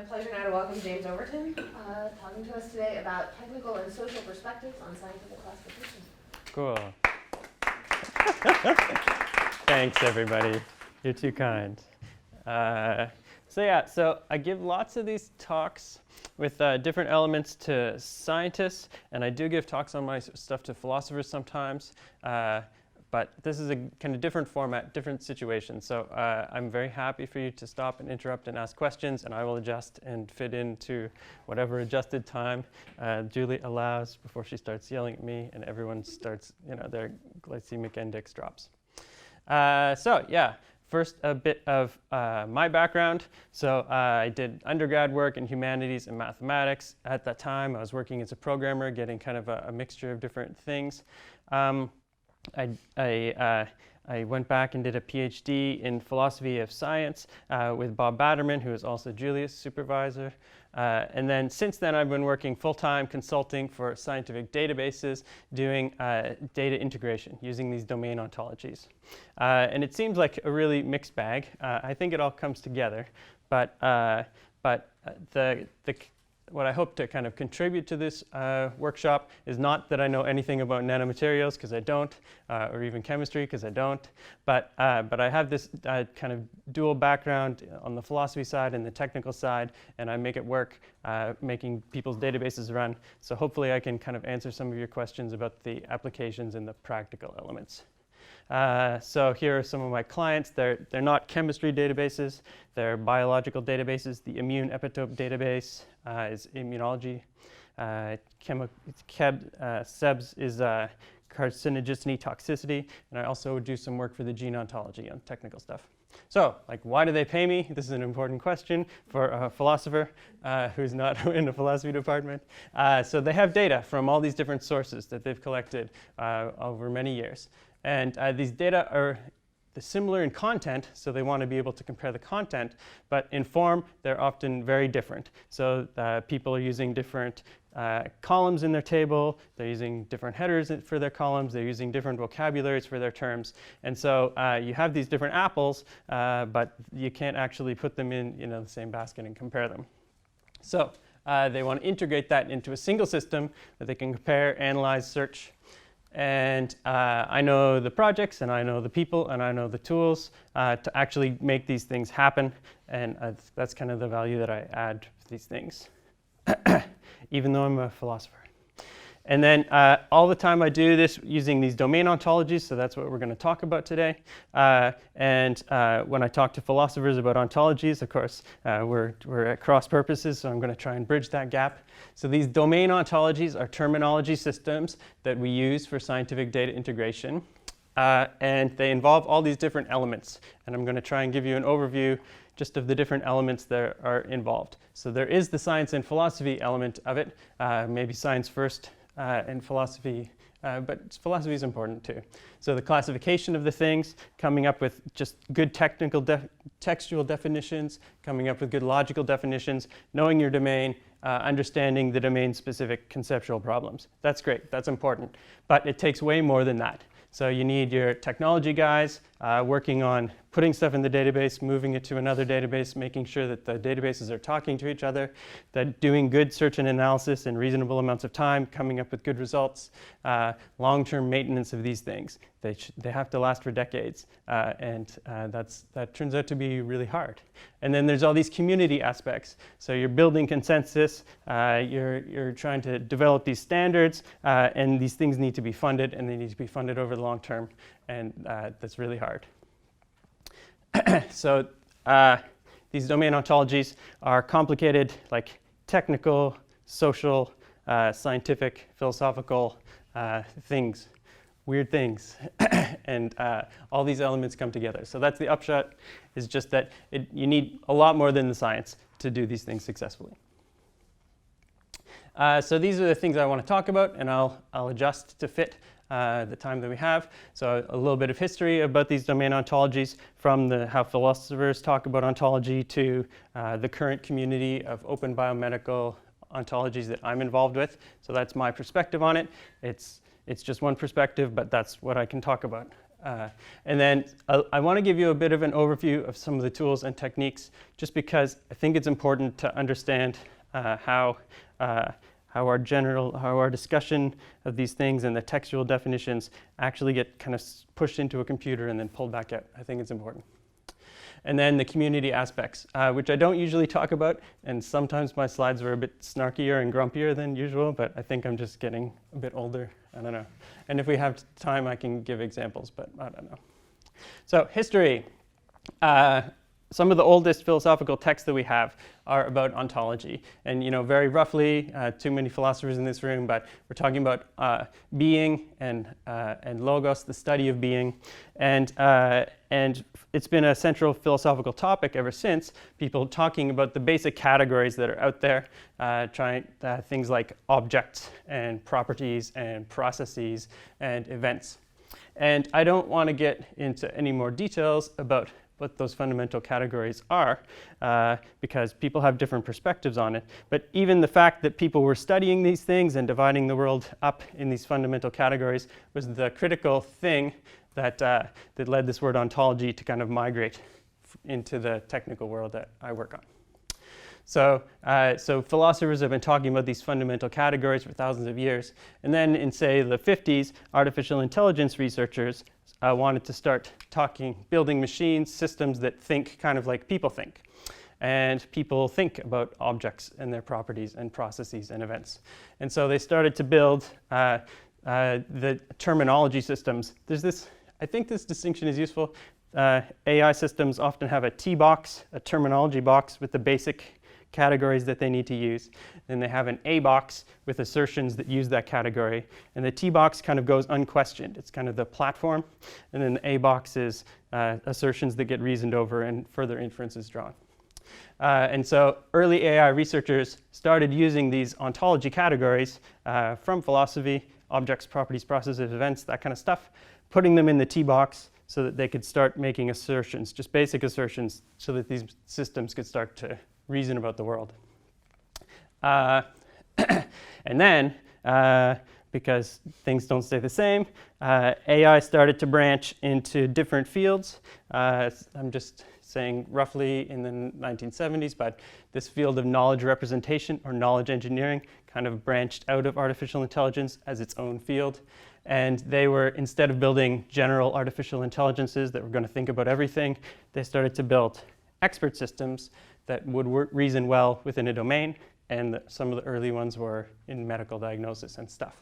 my pleasure now to welcome James Overton, talking to us today about technical and social perspectives on scientific classification. Cool. Thanks, everybody. You're too kind. So I give lots of these talks with different elements to scientists, and I do give talks on my stuff to philosophers sometimes. But this is a kind of different format, different situation. So I'm very happy for you to stop and interrupt and ask questions, and I will adjust and fit into whatever adjusted time Julie allows before she starts yelling at me and everyone starts, their glycemic index drops. First, a bit of my background. So I did undergrad work in humanities and mathematics. At that time, I was working as a programmer, getting kind of a mixture of different things. I went back and did a PhD in philosophy of science with Bob Batterman, who is also Julia's supervisor. And then since then, I've been working full-time consulting for scientific databases, doing data integration using these domain ontologies. And it seems like a really mixed bag. I think it all comes together. But what I hope to kind of contribute to this workshop is not that I know anything about nanomaterials, because I don't, or even chemistry, because I don't, but I have this kind of dual background on the philosophy side and the technical side, and I make it work, making people's databases run. So hopefully I can kind of answer some of your questions about the applications and the practical elements. So here are some of my clients. They're not chemistry databases. They're biological databases. The immune epitope database is immunology. ChEBS is carcinogenicity toxicity. And I also do some work for the Gene Ontology on technical stuff. So, why do they pay me? This is an important question for a philosopher who's not in the philosophy department. So they have data from all these different sources that they've collected over many years. And these data are similar in content, so they want to be able to compare the content, but in form, they're often very different. So people are using different columns in their table, they're using different headers for their columns, they're using different vocabularies for their terms. And so you have these different apples, but you can't actually put them in the same basket and compare them. So they want to integrate that into a single system that they can compare, analyze, search. And I know the projects, and I know the people, and I know the tools to actually make these things happen. And that's kind of the value that I add to these things, even though I'm a philosopher. And then all the time I do this using these domain ontologies, so that's what we're going to talk about today. And when I talk to philosophers about ontologies, of course, we're at cross purposes, so I'm going to try and bridge that gap. So these domain ontologies are terminology systems that we use for scientific data integration. And they involve all these different elements. And I'm going to try and give you an overview just of the different elements that are involved. So there is the science and philosophy element of it, maybe science first and philosophy, but philosophy is important too. So the classification of the things, coming up with just good technical textual definitions, coming up with good logical definitions, knowing your domain, understanding the domain-specific conceptual problems. That's great, that's important, but it takes way more than that. So you need your technology guys working on putting stuff in the database, moving it to another database, making sure that the databases are talking to each other, that doing good search and analysis in reasonable amounts of time, coming up with good results, long-term maintenance of these things. They have to last for decades, and that turns out to be really hard. And then there's all these community aspects. So you're building consensus, you're trying to develop these standards, and these things need to be funded, and they need to be funded over the long term, and that's really hard. So these domain ontologies are complicated, like technical, social, scientific, philosophical things, weird things, and all these elements come together. So that's the upshot, is just that you need a lot more than the science to do these things successfully. So these are the things I want to talk about, and I'll adjust to fit the time that we have. So a little bit of history about these domain ontologies, from how philosophers talk about ontology to the current community of open biomedical ontologies that I'm involved with. So that's my perspective on it. It's just one perspective, but that's what I can talk about. And then I want to give you a bit of an overview of some of the tools and techniques, just because I think it's important to understand how our discussion of these things and the textual definitions actually get kind of pushed into a computer and then pulled back out. I think it's important. And then the community aspects, which I don't usually talk about, and sometimes my slides are a bit snarkier and grumpier than usual, but I think I'm just getting a bit older. I don't know. And if we have time, I can give examples, but I don't know. So history. Some of the oldest philosophical texts that we have are about ontology. And very roughly, too many philosophers in this room, but we're talking about being and logos, the study of being. And it's been a central philosophical topic ever since, people talking about the basic categories that are out there, things like objects and properties and processes and events. And I don't want to get into any more details about what those fundamental categories are, because people have different perspectives on it. But even the fact that people were studying these things and dividing the world up in these fundamental categories was the critical thing that led this word ontology to kind of migrate into the technical world that I work on. So philosophers have been talking about these fundamental categories for thousands of years. And then in, say, the 50s, artificial intelligence researchers wanted to start building machines, systems that think kind of like people think. And people think about objects and their properties and processes and events. And so they started to build the terminology systems. I think this distinction is useful. AI systems often have a T box, a terminology box with the basic categories that they need to use. Then they have an A box with assertions that use that category. And the T box kind of goes unquestioned. It's kind of the platform. And then the A box is assertions that get reasoned over and further inferences drawn. And so early AI researchers started using these ontology categories from philosophy, objects, properties, processes, events, that kind of stuff, putting them in the T box so that they could start making assertions, just basic assertions, so that these systems could start to reason about the world. And then, because things don't stay the same, AI started to branch into different fields. I'm just saying roughly in the 1970s, but this field of knowledge representation or knowledge engineering kind of branched out of artificial intelligence as its own field. And they were, instead of building general artificial intelligences that were going to think about everything, they started to build expert systems that would reason well within a domain, and some of the early ones were in medical diagnosis and stuff.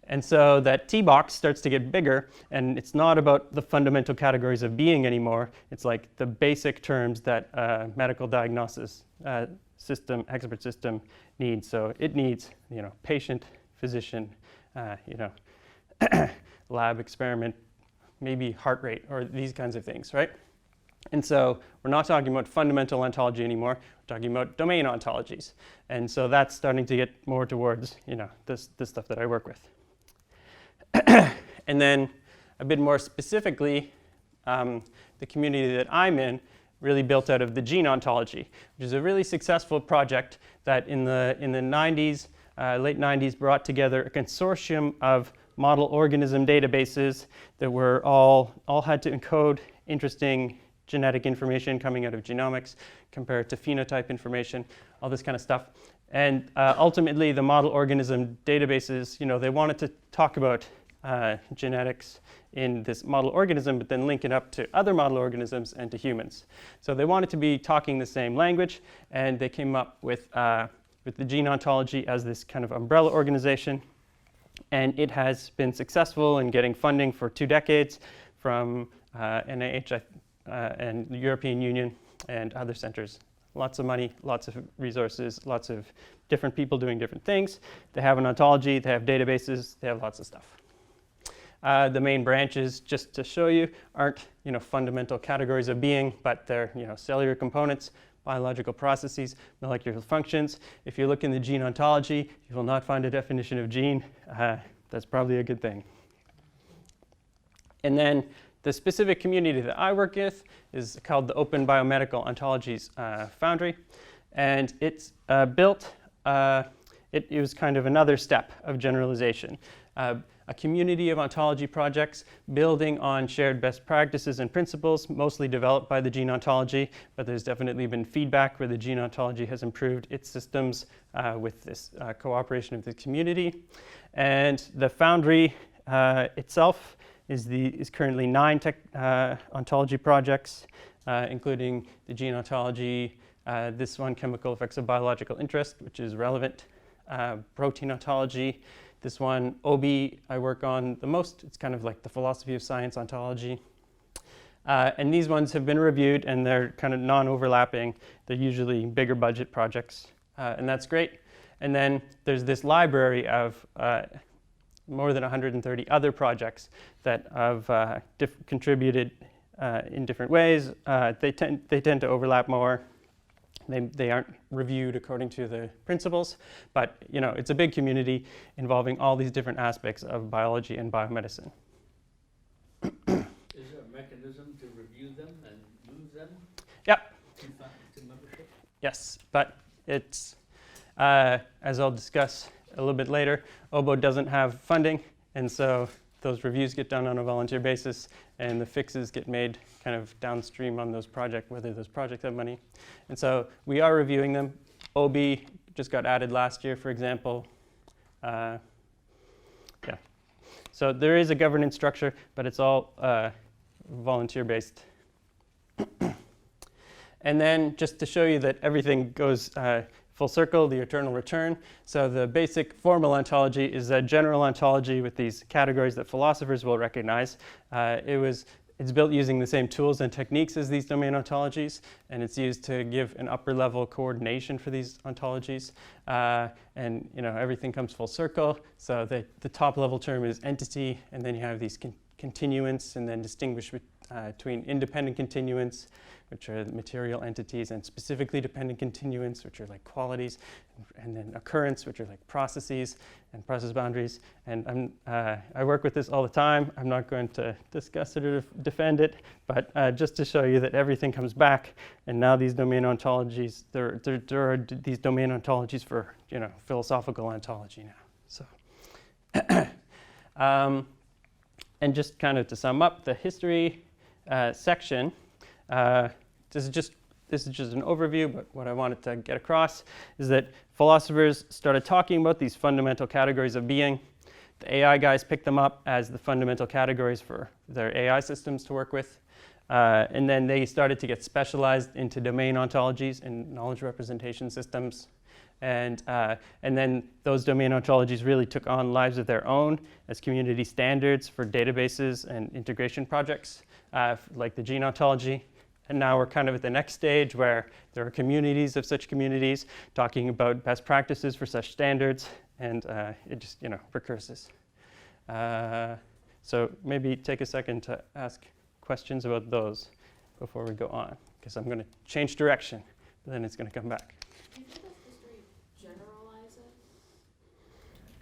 And so that T box starts to get bigger, and it's not about the fundamental categories of being anymore. It's like the basic terms that medical diagnosis system, expert system needs. So it needs, patient, physician, lab experiment, maybe heart rate, or these kinds of things, right? And so we're not talking about fundamental ontology anymore. We're talking about domain ontologies. And so that's starting to get more towards, this stuff that I work with. And then a bit more specifically, the community that I'm in really built out of the Gene Ontology, which is a really successful project that in the 90s, late 90s, brought together a consortium of model organism databases that were all had to encode interesting genetic information coming out of genomics, compared to phenotype information, all this kind of stuff. And ultimately, the model organism databases, they wanted to talk about genetics in this model organism, but then link it up to other model organisms and to humans. So they wanted to be talking the same language, and they came up with the Gene Ontology as this kind of umbrella organization. And it has been successful in getting funding for 2 decades from NIH and the European Union and other centers. Lots of money, lots of resources, lots of different people doing different things. They have an ontology, they have databases, they have lots of stuff. The main branches, just to show you, aren't fundamental categories of being, but they're cellular components, biological processes, molecular functions. If you look in the Gene Ontology, you will not find a definition of gene. That's probably a good thing. And then the specific community that I work with is called the Open Biomedical Ontologies Foundry. And it's built, it was kind of another step of generalization. a community of ontology projects building on shared best practices and principles, mostly developed by the Gene Ontology, but there's definitely been feedback where the Gene Ontology has improved its systems with this cooperation of the community. And the Foundry itself is currently 9 ontology projects, including the Gene Ontology, this one, chemical effects of biological interest, which is relevant, protein ontology. This one, OB, I work on the most. It's kind of like the philosophy of science ontology. And these ones have been reviewed, and they're kind of non-overlapping. They're usually bigger budget projects, and that's great. And then there's this library of more than 130 other projects that have contributed in different ways. They tend to overlap more. They aren't reviewed according to the principles, but it's a big community involving all these different aspects of biology and biomedicine. Is there a mechanism to review them and move them? Yep. To membership? Yes, but it's, as I'll discuss a little bit later, OBO doesn't have funding, and so those reviews get done on a volunteer basis, and the fixes get made kind of downstream on those projects, whether those projects have money. And so we are reviewing them. OB just got added last year, for example. Yeah. So there is a governance structure, but it's all volunteer-based. And then just to show you that everything goes full circle, the eternal return. So the basic formal ontology is a general ontology with these categories that philosophers will recognize. It's built using the same tools and techniques as these domain ontologies, and it's used to give an upper level coordination for these ontologies. And everything comes full circle. So the top level term is entity, and then you have these continuants, and then distinguish between independent continuants, which are material entities, and specifically dependent continuants, which are like qualities, and then occurrence, which are like processes and process boundaries. And I work with this all the time. I'm not going to discuss it or defend it, but just to show you that everything comes back. And now these domain ontologies, there are these domain ontologies for philosophical ontology now. So, and just kind of to sum up the history section. This is just an overview, but what I wanted to get across is that philosophers started talking about these fundamental categories of being. The AI guys picked them up as the fundamental categories for their AI systems to work with. And then they started to get specialized into domain ontologies and knowledge representation systems. And then those domain ontologies really took on lives of their own as community standards for databases and integration projects, like the Gene Ontology. And now we're kind of at the next stage where there are communities of such communities talking about best practices for such standards, and it just recurses. So maybe take a second to ask questions about those before we go on, because I'm going to change direction, but then it's going to come back.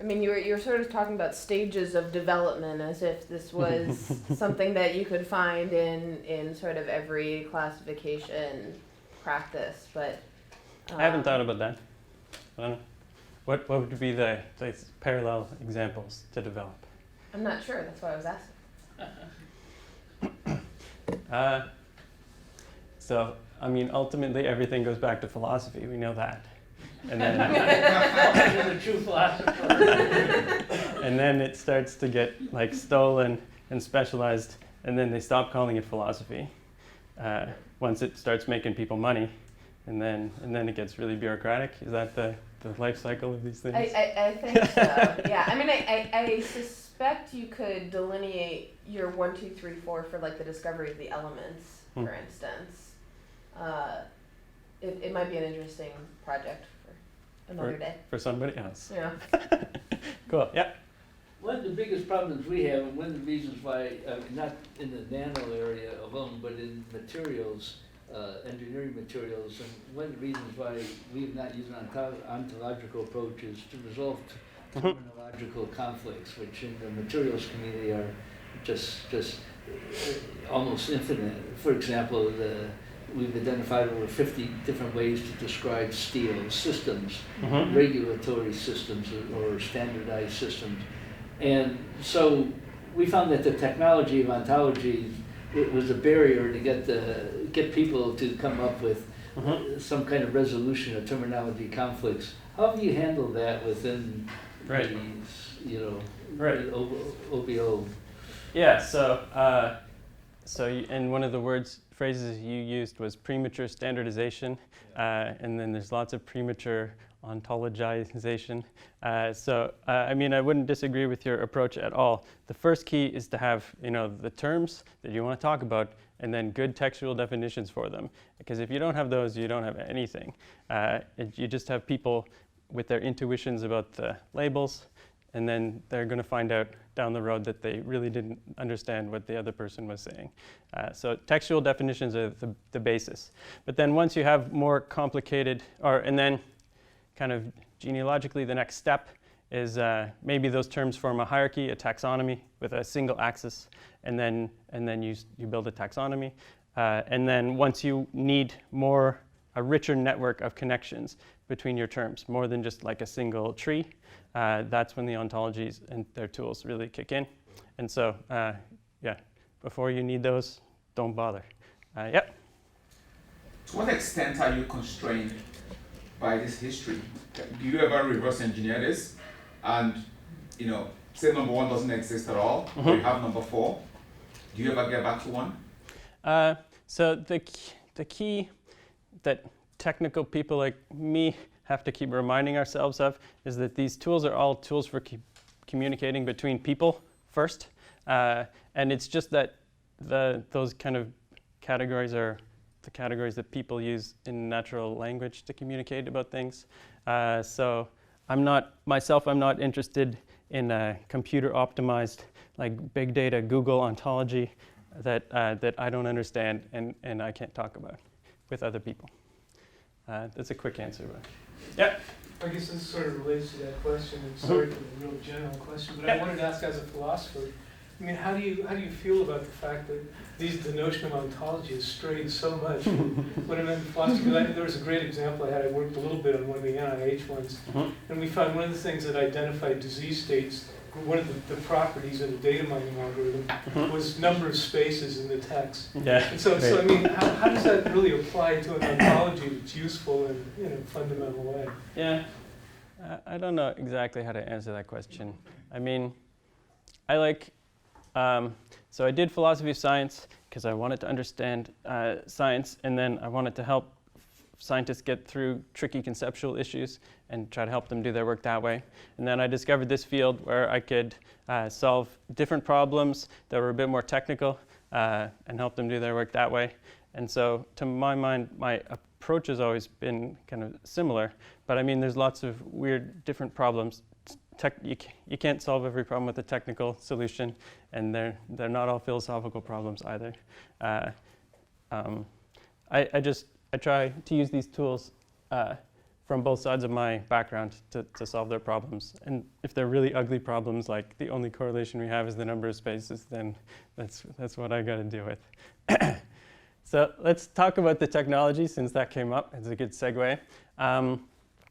I mean, you were sort of talking about stages of development as if this was something that you could find in sort of every classification practice, but... I haven't thought about that. I don't know. What would be the parallel examples to develop? I'm not sure, that's why I was asking. So, I mean, ultimately everything goes back to philosophy, we know that. And then, You're the true philosopher. and then it starts to get like stolen and specialized, and then they stop calling it philosophy once it starts making people money, and then it gets really bureaucratic. Is that the life cycle of these things? I think so. Yeah. I mean, I suspect you could delineate your 1, 2, 3, 4 for like the discovery of the elements, for instance. It might be an interesting project. Another day. For somebody else. Yeah. Cool. Yeah. One of the biggest problems we have, and one of the reasons why, not in the nano area alone, but in materials, engineering materials, and one of the reasons why we have not used an ontological approach is to resolve terminological conflicts, which in the materials community are just almost infinite. For example, we've identified over 50 different ways to describe steel systems, regulatory systems, or standardized systems. And so we found that the technology of ontology, it was a barrier to get people to come up with some kind of resolution of terminology conflicts. How have you handled that within these, OBO? Yeah, and one of the phrases you used was premature standardization, and then there's lots of premature ontologization. I mean, I wouldn't disagree with your approach at all. The first key is to have, the terms that you want to talk about, and then good textual definitions for them. Because if you don't have those, you don't have anything. You just have people with their intuitions about the labels, and then they're going to find out down the road that they really didn't understand what the other person was saying. So textual definitions are the basis. But then once you have more complicated, and then kind of genealogically, the next step is maybe those terms form a hierarchy, a taxonomy with a single axis, and then you build a taxonomy. And then once you need a richer network of connections between your terms, more than just like a single tree, that's when the ontologies and their tools really kick in. And so, before you need those, don't bother. Yep. To what extent are you constrained by this history? Do you ever reverse engineer this and, say number 1 doesn't exist at all, or you have number 4? Do you ever get back to 1? So the key that technical people like me have to keep reminding ourselves of is that these tools are all tools for communicating between people first. And it's just that those kind of categories are the categories that people use in natural language to communicate about things. So I'm not interested in a computer optimized, like big data Google ontology that I don't understand and I can't talk about with other people. That's a quick answer. But yeah. I guess this sort of relates to that question. It's sort of a real general question, but I wanted to ask as a philosopher. I mean, how do you feel about the fact that the notion of ontology has strayed so much? When I'm in philosophy, there was a great example I had. I worked a little bit on one of the NIH ones, and we found one of the things that identified disease states. One of the properties of the data mining algorithm was number of spaces in the text. Yeah. And so I mean, how does that really apply to an ontology that's useful in a fundamental way? Yeah. I don't know exactly how to answer that question. I mean, I like. So I did philosophy of science because I wanted to understand science, and then I wanted to help scientists get through tricky conceptual issues and try to help them do their work that way. And then I discovered this field where I could solve different problems that were a bit more technical and help them do their work that way. And so to my mind, my approach has always been kind of similar, but I mean, there's lots of weird different problems. You can't solve every problem with a technical solution, and they're not all philosophical problems either. I try to use these tools from both sides of my background to solve their problems. And if they're really ugly problems, like the only correlation we have is the number of spaces, then that's what I got to deal with. So let's talk about the technology, since that came up. It's a good segue.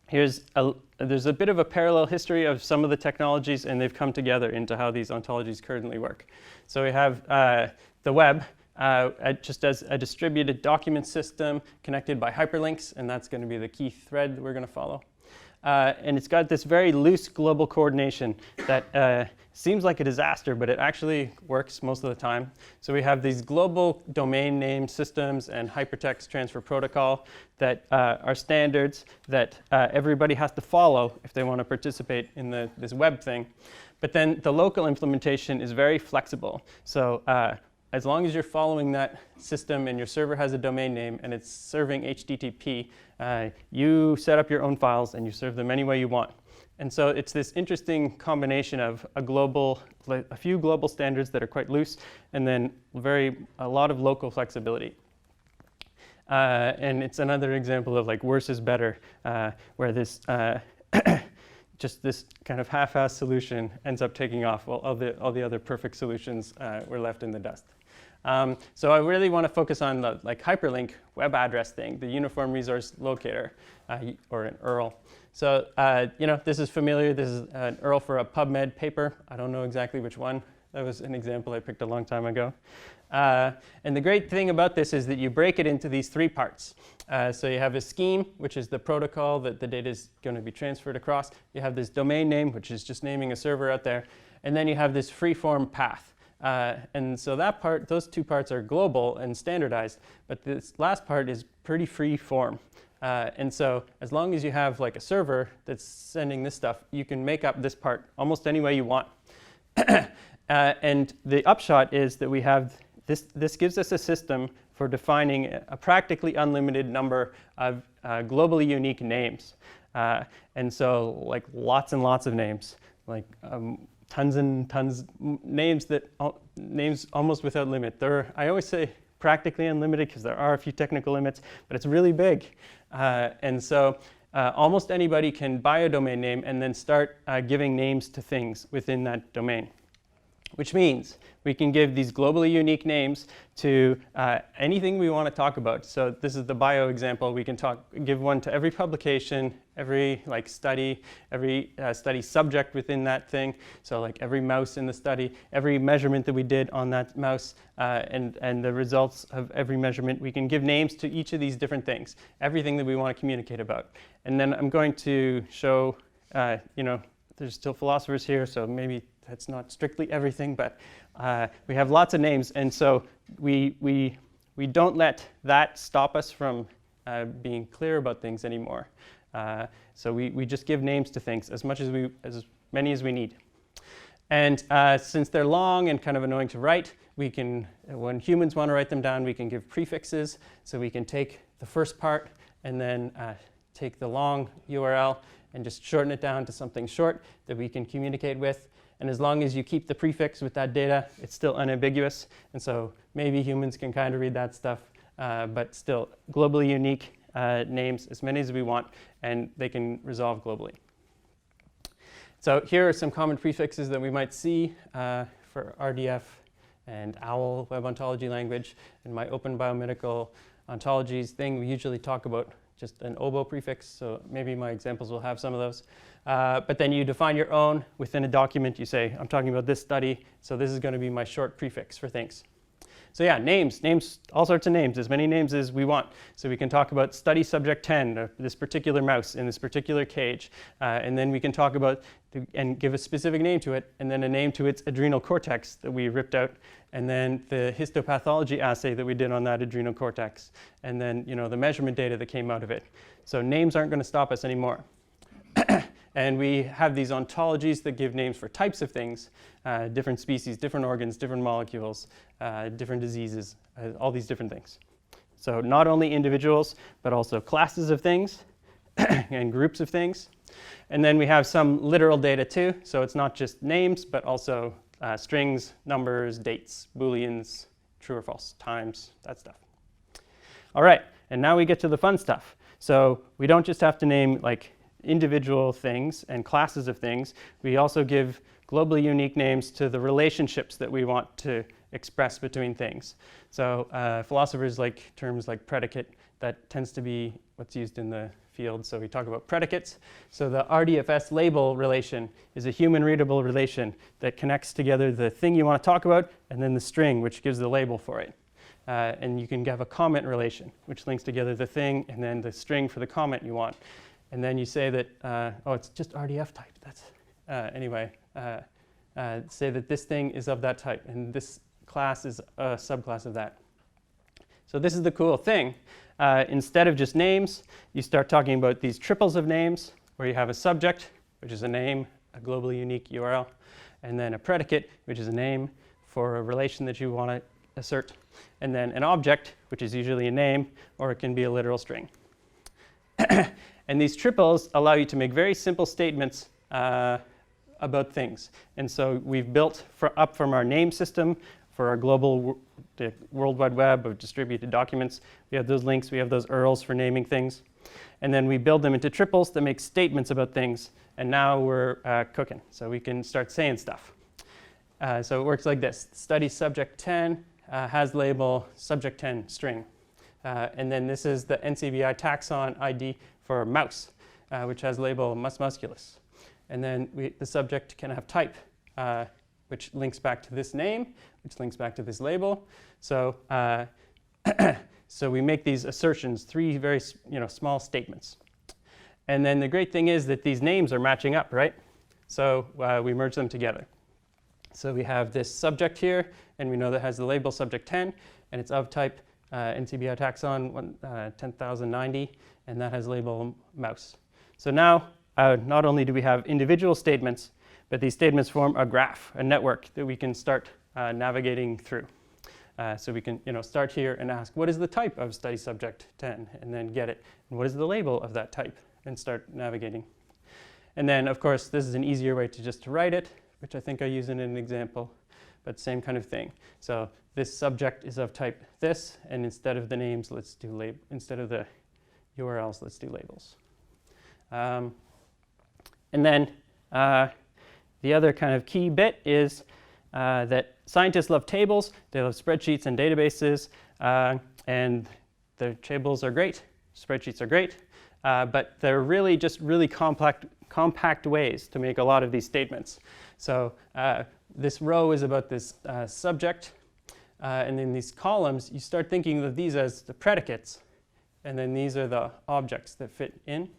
There's a bit of a parallel history of some of the technologies, and they've come together into how these ontologies currently work. So we have the web, just as a distributed document system connected by hyperlinks, and that's going to be the key thread that we're going to follow. And it's got this very loose global coordination that seems like a disaster, but it actually works most of the time. So we have these global domain name systems and hypertext transfer protocol that are standards that everybody has to follow if they want to participate in this web thing. But then the local implementation is very flexible. So as long as you're following that system and your server has a domain name and it's serving HTTP, you set up your own files and you serve them any way you want. And so it's this interesting combination of a few global standards that are quite loose, and then a lot of local flexibility. And it's another example of like worse is better, where this just this kind of half-assed solution ends up taking off while all the other perfect solutions were left in the dust. So I really want to focus on the hyperlink web address thing, the Uniform Resource Locator, or an URL. So this is familiar. This is an URL for a PubMed paper. I don't know exactly which one. That was an example I picked a long time ago. And the great thing about this is that you break it into these 3 parts. So you have a scheme, which is the protocol that the data is going to be transferred across. You have this domain name, which is just naming a server out there. And then you have this free-form path. And so that part, those 2 parts are global and standardized. But this last part is pretty free-form. And so as long as you have a server that's sending this stuff, you can make up this part almost any way you want. And the upshot is that we have this gives us a system for defining a practically unlimited number of globally unique names. And so lots and lots of names, tons and tons, names almost without limit. I always say practically unlimited because there are a few technical limits, but it's really big. And so almost anybody can buy a domain name and then start giving names to things within that domain. Which means we can give these globally unique names to anything we want to talk about. So this is the bio example. We can give one to every publication, every study, every study subject within that thing. So every mouse in the study, every measurement that we did on that mouse, and the results of every measurement. We can give names to each of these different things, everything that we want to communicate about. And then I'm going to show, there's still philosophers here, so maybe that's not strictly everything, but we have lots of names, and so we don't let that stop us from being clear about things anymore. So we just give names to things as many as we need. And since they're long and kind of annoying to write, we can, when humans want to write them down, we can give prefixes. So we can take the first part and then take the long URL and just shorten it down to something short that we can communicate with. And as long as you keep the prefix with that data, it's still unambiguous. And so maybe humans can kind of read that stuff, but still globally unique names, as many as we want, and they can resolve globally. So here are some common prefixes that we might see for RDF and OWL web ontology language. In my open biomedical ontologies thing, we usually talk about just an OBO prefix, so maybe my examples will have some of those. But then you define your own within a document. You say, I'm talking about this study, so this is going to be my short prefix for things. So yeah, names, all sorts of names, as many names as we want. So we can talk about study subject 10, this particular mouse in this particular cage. And then we can talk about and give a specific name to it, and then a name to its adrenal cortex that we ripped out, and then the histopathology assay that we did on that adrenal cortex, and then the measurement data that came out of it. So names aren't going to stop us anymore. And we have these ontologies that give names for types of things, different species, different organs, different molecules, different diseases, all these different things. So not only individuals, but also classes of things and groups of things. And then we have some literal data too. So it's not just names, but also strings, numbers, dates, Booleans, true or false, times, that stuff. All right, and now we get to the fun stuff. So we don't just have to name individual things and classes of things. We also give globally unique names to the relationships that we want to express between things. So philosophers like terms like predicate. That tends to be what's used in the field. So we talk about predicates. So the RDFS label relation is a human readable relation that connects together the thing you want to talk about and then the string, which gives the label for it. And you can have a comment relation, which links together the thing and then the string for the comment you want. And then you say that, it's just RDF type. That's anyway. Say that this thing is of that type, and this class is a subclass of that. So this is the cool thing. Instead of just names, you start talking about these triples of names, where you have a subject, which is a name, a globally unique URL, and then a predicate, which is a name for a relation that you want to assert, and then an object, which is usually a name, or it can be a literal string. And these triples allow you to make very simple statements about things. And so we've built up from our name system for our global the World Wide Web of distributed documents. We have those links, we have those URLs for naming things. And then we build them into triples that make statements about things. And now we're cooking. So we can start saying stuff. So it works like this. Study subject 10 has label subject 10 string. And then this is the NCBI taxon ID for mouse, which has label mus musculus. And then the subject can have type, which links back to this name, which links back to this label. So, so we make these assertions, 3 very small statements. And then the great thing is that these names are matching up, right? So we merge them together. So we have this subject here, and we know that has the label subject 10, and it's of type NCBI taxon 10,090, and that has label mouse. So now, not only do we have individual statements, but these statements form a graph, a network that we can start navigating through. So we can start here and ask, what is the type of study subject 10? And then get it. And what is the label of that type? And start navigating. And then, of course, this is an easier way to just write it, which I think I use in an example, but same kind of thing. So this subject is of type this, and instead of the names, let's do instead of the URLs, let's do labels. And then the other kind of key bit is that scientists love tables, they love spreadsheets and databases, and the tables are great, spreadsheets are great, but they're really just really compact ways to make a lot of these statements. So this row is about this subject, and then these columns, you start thinking of these as the predicates, and then these are the objects that fit in.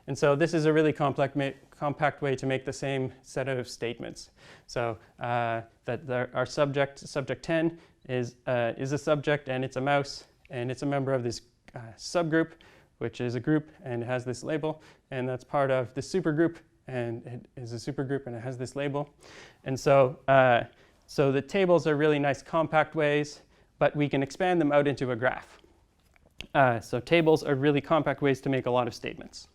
And so this is a really compact way to make the same set of statements. So that our subject 10, is a subject, and it's a mouse, and it's a member of this subgroup, which is a group and has this label, and that's part of the supergroup, and it is a supergroup and it has this label. And so, so the tables are really nice compact ways, but we can expand them out into a graph. So tables are really compact ways to make a lot of statements.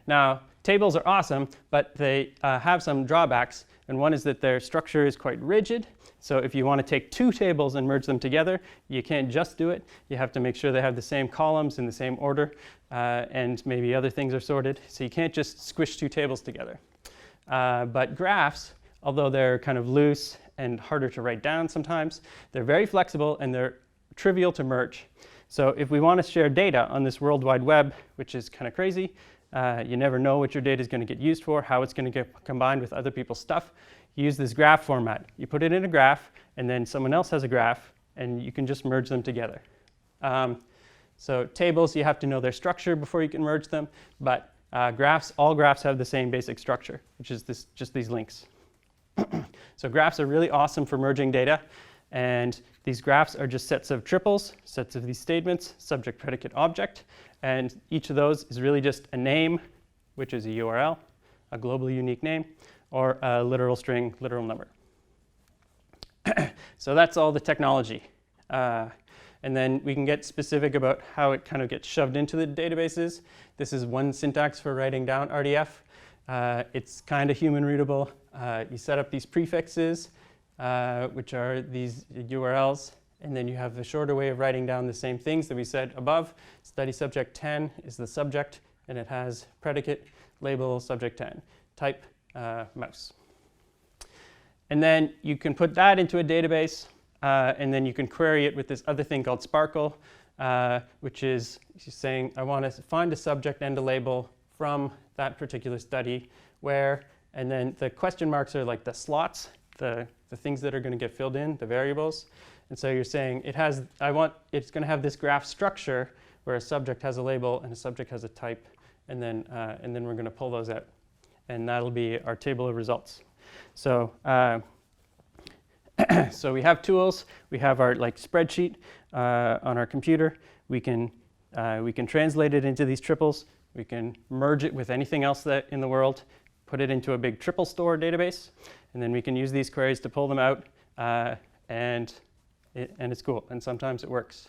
Now, tables are awesome, but they have some drawbacks, and one is that their structure is quite rigid. So if you want to take 2 tables and merge them together, you can't just do it. You have to make sure they have the same columns in the same order, and maybe other things are sorted. So you can't just squish 2 tables together. But graphs, although they're kind of loose and harder to write down sometimes, they're very flexible and they're trivial to merge. So if we want to share data on this World Wide Web, which is kind of crazy, you never know what your data is going to get used for, how it's going to get combined with other people's stuff. You use this graph format. You put it in a graph, and then someone else has a graph, and you can just merge them together. So tables, you have to know their structure before you can merge them, but graphs, all graphs have the same basic structure, which is just these links. So graphs are really awesome for merging data, and these graphs are just sets of triples, sets of these statements, subject, predicate, object, and each of those is really just a name, which is a URL, a globally unique name, or a literal string, literal number. So that's all the technology. And then we can get specific about how it kind of gets shoved into the databases. This is one syntax for writing down RDF. It's kind of human readable. You set up these prefixes, which are these URLs, and then you have a shorter way of writing down the same things that we said above. Study subject 10 is the subject, and it has predicate, label, subject 10, type, mouse. And then you can put that into a database, and then you can query it with this other thing called Sparkle, which is saying, I want to find a subject and a label from that particular study where, and then the question marks are like the slots, the things that are going to get filled in, the variables. And so you're saying it's going to have this graph structure where a subject has a label and a subject has a type, and then we're going to pull those out. And that'll be our table of results. So, so we have tools. We have our spreadsheet on our computer. We can translate it into these triples. We can merge it with anything else that in the world, put it into a big triple store database, and then we can use these queries to pull them out, and it's cool. And sometimes it works.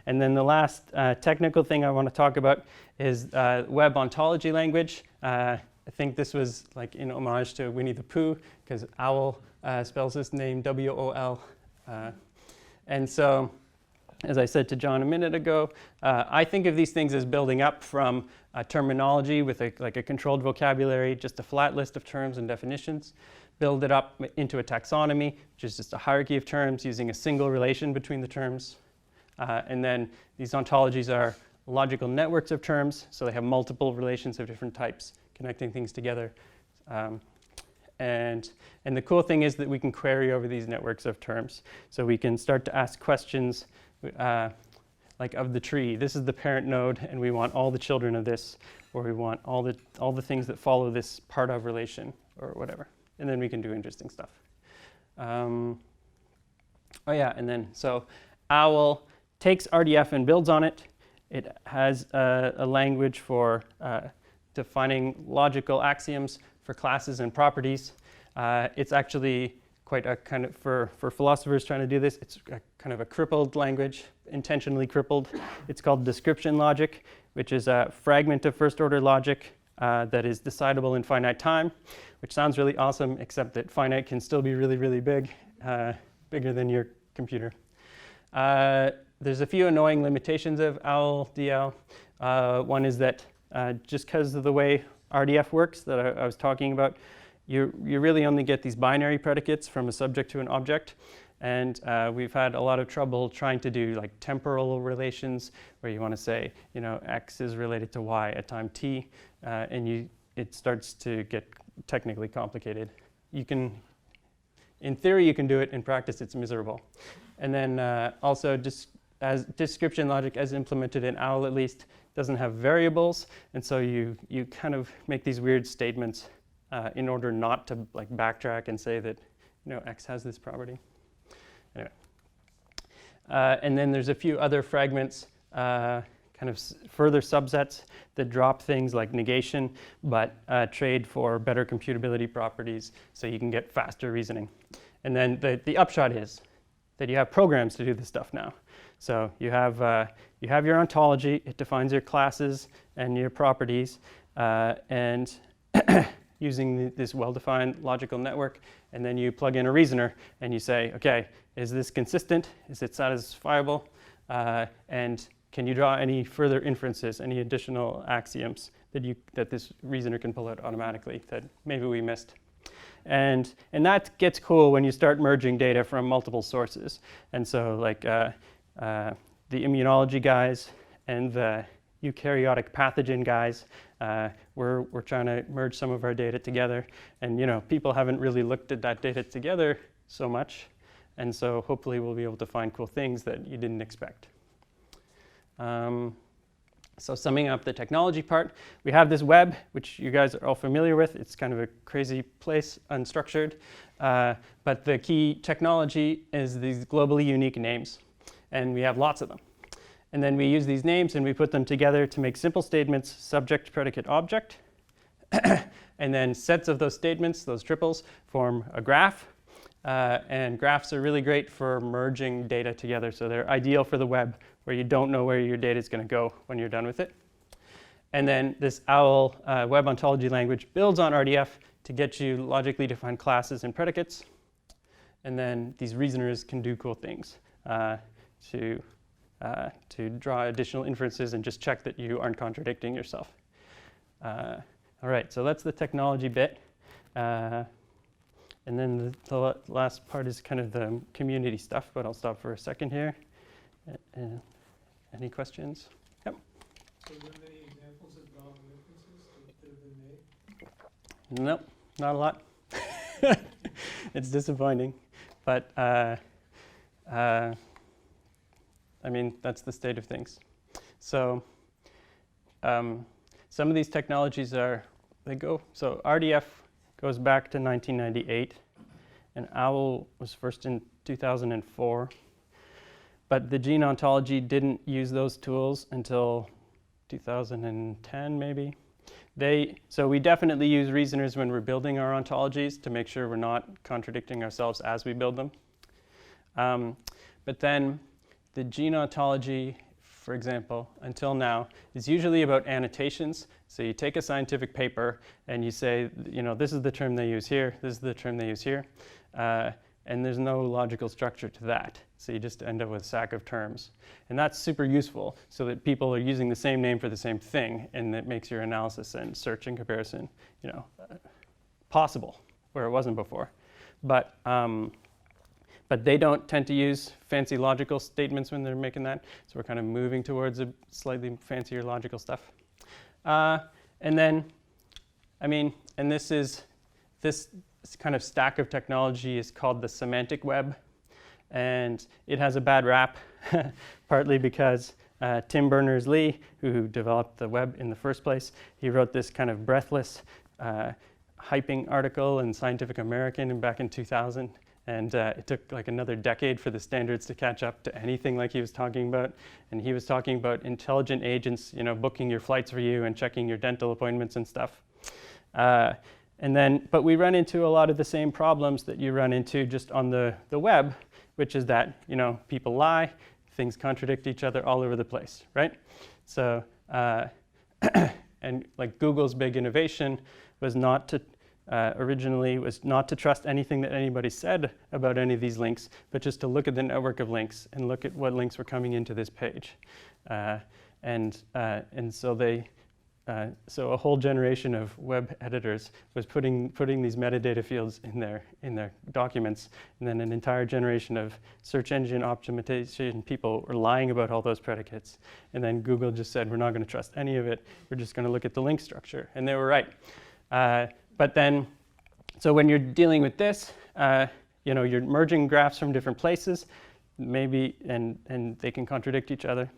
And then the last technical thing I want to talk about is web ontology language. I think this was in homage to Winnie the Pooh, because owl spells his name W-O-L. And so as I said to John a minute ago, I think of these things as building up from a terminology with like a controlled vocabulary, just a flat list of terms and definitions, build it up into a taxonomy, which is just a hierarchy of terms using a single relation between the terms. And then these ontologies are logical networks of terms, so they have multiple relations of different types connecting things together. And the cool thing is that we can query over these networks of terms. So we can start to ask questions like of the tree. This is the parent node, and we want all the children of this, or we want all the things that follow this part of relation, or whatever. And then we can do interesting stuff. Oh yeah, and then so OWL takes RDF and builds on it. It has a language for defining logical axioms for classes and properties. It's actually quite a kind of, for philosophers trying to do this, it's a kind of a crippled language, intentionally crippled. It's called description logic, which is a fragment of first order logic that is decidable in finite time, which sounds really awesome, except that finite can still be really, really big, bigger than your computer. There's a few annoying limitations of OWL DL. One is that just because of the way RDF works that I was talking about, you really only get these binary predicates from a subject to an object. And we've had a lot of trouble trying to do like temporal relations where you want to say, you know, X is related to Y at time T, and it starts to get technically complicated. You can, in theory, you can do it. In practice, it's miserable. And then also, as description logic, as implemented in OWL at least, doesn't have variables, and so you kind of make these weird statements in order not to like backtrack and say that, you know, X has this property. Anyway, and then there's a few other fragments, kind of further subsets that drop things like negation, but trade for better computability properties, so you can get faster reasoning. And then the upshot is that you have programs to do this stuff now. So you have your ontology. It defines your classes and your properties, and using this well-defined logical network, and then you plug in a reasoner and you say, okay, is this consistent? Is it satisfiable? And can you draw any further inferences, any additional axioms that this reasoner can pull out automatically that maybe we missed? And that gets cool when you start merging data from multiple sources. And so like the immunology guys and the eukaryotic pathogen guys, we're trying to merge some of our data together. And you know, people haven't really looked at that data together so much. And so hopefully we'll be able to find cool things that you didn't expect. So summing up the technology part, we have this web, which you guys are all familiar with. It's kind of a crazy place, unstructured. But the key technology is these globally unique names. And we have lots of them. And then we use these names and we put them together to make simple statements, subject, predicate, object. And then sets of those statements, those triples, form a graph. And graphs are really great for merging data together. So they're ideal for the web, where you don't know where your data is going to go when you're done with it. And then this OWL web ontology language builds on RDF to get you logically defined classes and predicates. And then these reasoners can do cool things to draw additional inferences and just check that you aren't contradicting yourself. All right, so that's the technology bit. And then the last part is kind of the community stuff, but I'll stop for a second here. Any questions? Yep. Are there many examples of wrong inferences that have been made? Nope, not a lot. It's disappointing, but I mean, that's the state of things. So some of these technologies so RDF goes back to 1998, and OWL was first in 2004. But the Gene Ontology didn't use those tools until 2010, maybe. So we definitely use reasoners when we're building our ontologies to make sure we're not contradicting ourselves as we build them. But then the Gene Ontology, for example, until now, is usually about annotations. So you take a scientific paper and you say, you know, this is the term they use here, this is the term they use here. And there's no logical structure to that. So you just end up with a sack of terms. And that's super useful so that people are using the same name for the same thing, and it makes your analysis and search and comparison, possible where it wasn't before. But they don't tend to use fancy logical statements when they're making that. So we're kind of moving towards a slightly fancier logical stuff. And then, and this kind of stack of technology is called the semantic web. And it has a bad rap, partly because Tim Berners-Lee, who developed the web in the first place, he wrote this kind of breathless, hyping article in Scientific American back in 2000. And it took like another decade for the standards to catch up to anything like he was talking about. And he was talking about intelligent agents, booking your flights for you and checking your dental appointments and stuff. But we run into a lot of the same problems that you run into just on the web, which is that, people lie, things contradict each other all over the place, right? So, and like Google's big innovation was originally not to trust anything that anybody said about any of these links, but just to look at the network of links and look at what links were coming into this page. So a whole generation of web editors was putting these metadata fields in their documents, and then an entire generation of search engine optimization people were lying about all those predicates. And then Google just said, we're not going to trust any of it. We're just going to look at the link structure. And they were right. But then, so when you're dealing with this, you're merging graphs from different places, maybe, and they can contradict each other.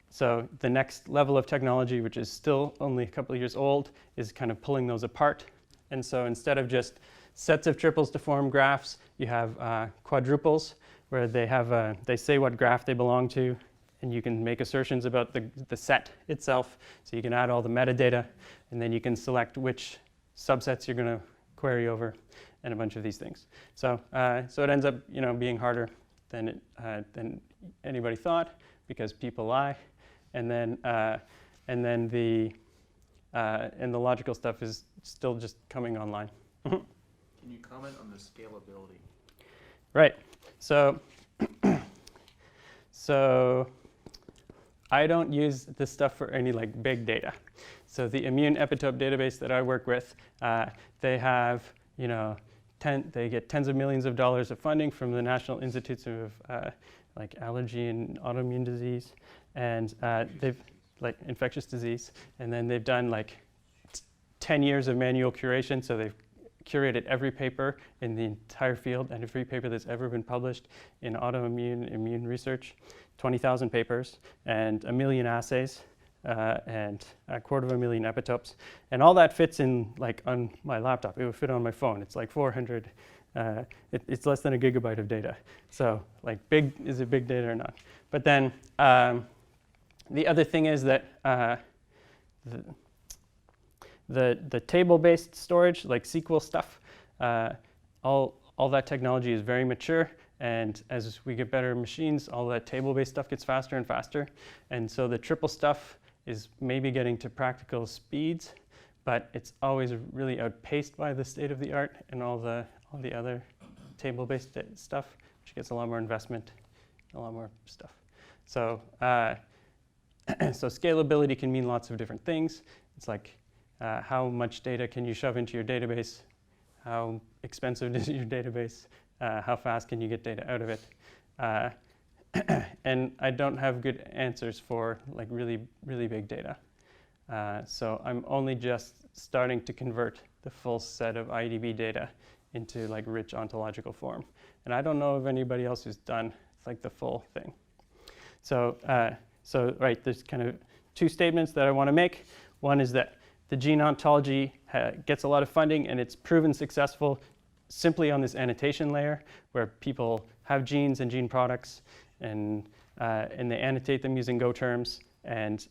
So the next level of technology, which is still only a couple of years old, is kind of pulling those apart. And so instead of just sets of triples to form graphs, you have quadruples, where they say what graph they belong to, and you can make assertions about the set itself. So you can add all the metadata, and then you can select which subsets you're going to query over, and a bunch of these things. So it ends up being harder than anybody thought, because people lie. And then the logical stuff is still just coming online. Can you comment on the scalability? Right. So I don't use this stuff for any big data. So the immune epitope database that I work with, they have they get tens of millions of dollars of funding from the National Institutes of Allergy and Autoimmune Disease. And they've infectious disease, and then they've done 10 years of manual curation. So they've curated every paper in the entire field and every paper that's ever been published in immune research, 20,000 papers and 1 million assays and 250,000 epitopes. And all that fits in on my laptop. It would fit on my phone. It's 400. It's less than a gigabyte of data. So is it big data or not? But then the other thing is that the table-based storage, like SQL stuff, all that technology is very mature. And as we get better machines, all that table-based stuff gets faster and faster. And so the triple stuff is maybe getting to practical speeds, but it's always really outpaced by the state of the art and all the other table-based stuff, which gets a lot more investment, a lot more stuff. So so scalability can mean lots of different things. It's how much data can you shove into your database? How expensive is your database? How fast can you get data out of it? And I don't have good answers for really, really big data. So I'm only just starting to convert the full set of IDB data into rich ontological form. And I don't know of anybody else who's done the full thing. So there's kind of two statements that I want to make. One is that the Gene Ontology gets a lot of funding, and it's proven successful simply on this annotation layer, where people have genes and gene products, and they annotate them using Go terms, and